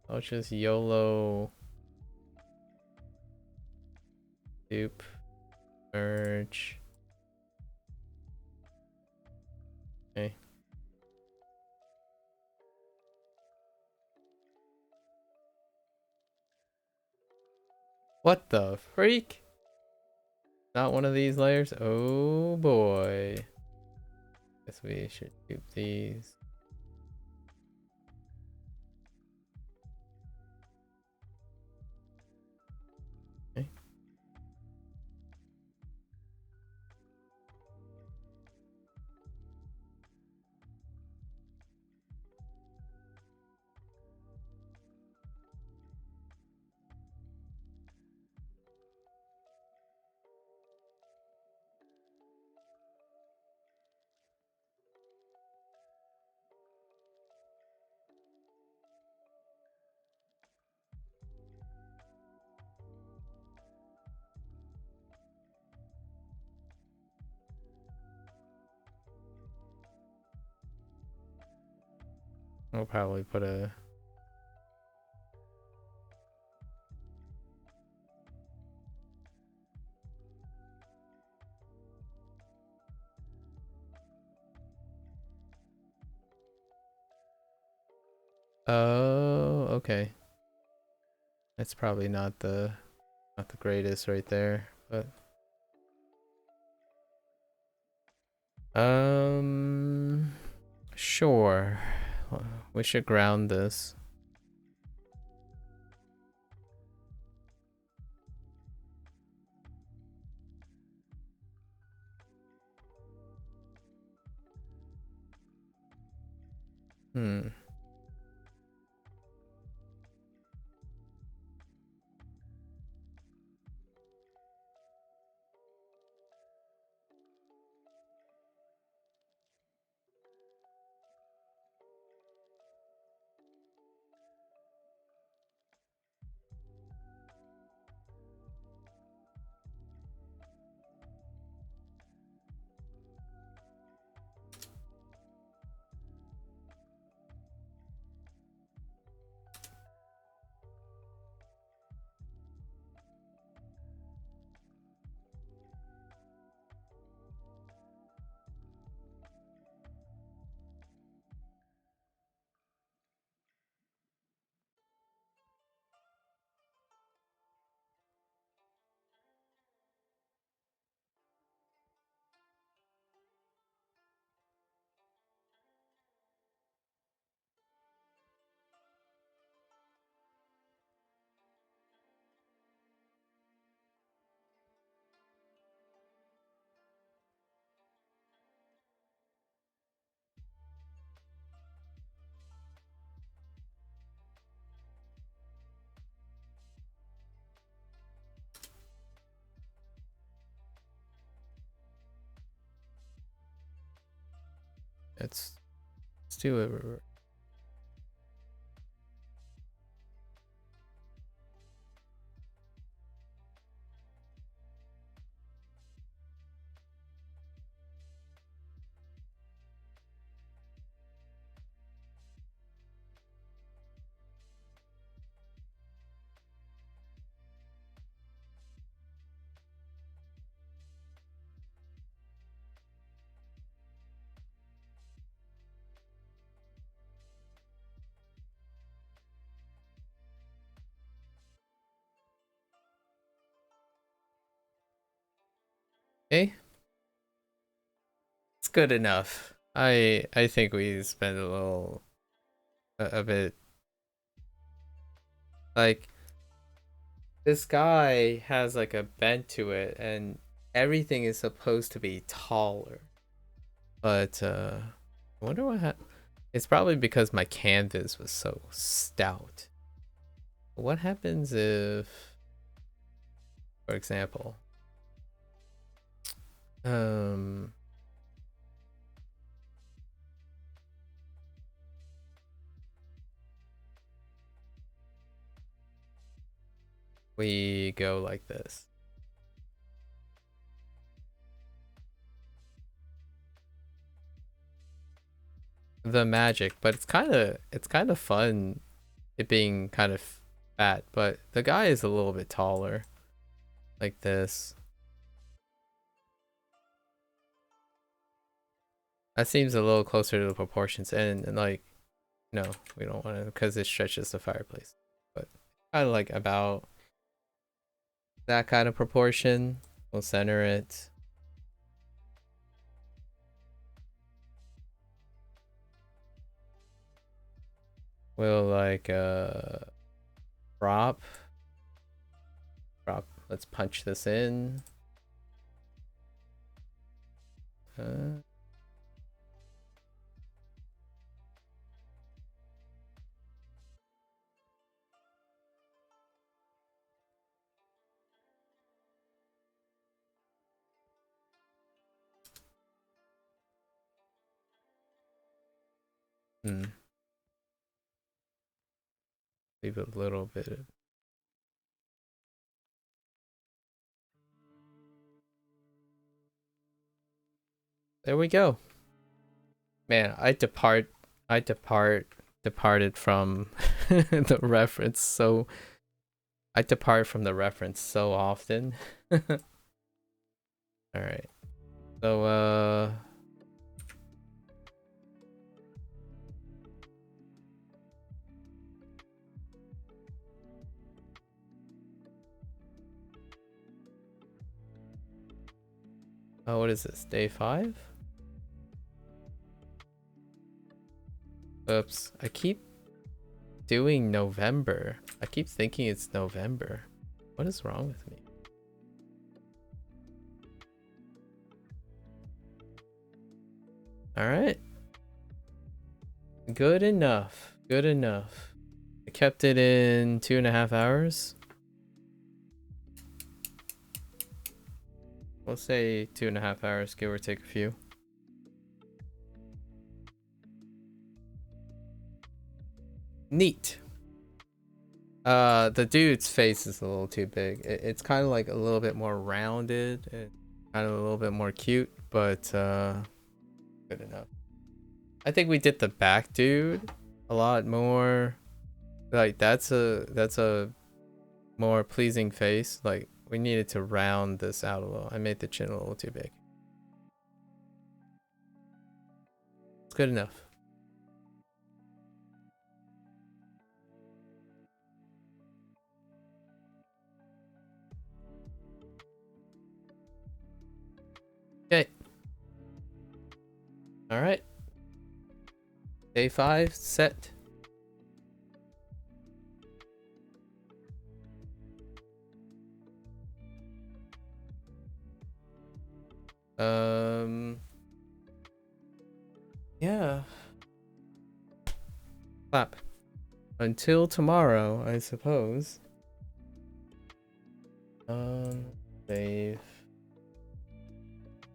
I'll just YOLO dupe merge. Okay. What the freak? Not one of these layers? Oh boy. Guess we should dupe these. Okay. We'll probably put a... Oh, okay. That's probably not the greatest right there, but sure. We should ground this. Hmm. Let's do it. Okay, it's good enough. I think we spent a bit like this guy has like a bent to it, and everything is supposed to be taller. But I wonder what happened. It's probably because my canvas was so stout. What happens if, for example, um, we go like this? The magic, but it's kind of fun it being kind of fat, but the guy is a little bit taller, like this. That seems a little closer to the proportions, and like, no, we don't want to because it stretches the fireplace. But kind of like about that kind of proportion. We'll center it. We'll like prop. Let's punch this in. Uh, hmm. Leave a little bit of. There we go. Man, departed from the reference so I depart from the reference so often. All right. So oh, what is this? Day 5? Oops. I keep doing November. I keep thinking it's November. What is wrong with me? All right. Good enough. Good enough. I kept it in 2.5 hours. We'll say 2.5 hours, give or take a few. Neat. The dude's face is a little too big. It's kind of like a little bit more rounded and kind of a little bit more cute, but good enough. I think we did the back dude a lot more. Like that's a more pleasing face. Like we needed to round this out a little. I made the chin a little too big. It's good enough. Okay. All right. Day 5 set. Yeah. Clap. Until tomorrow, I suppose. Save.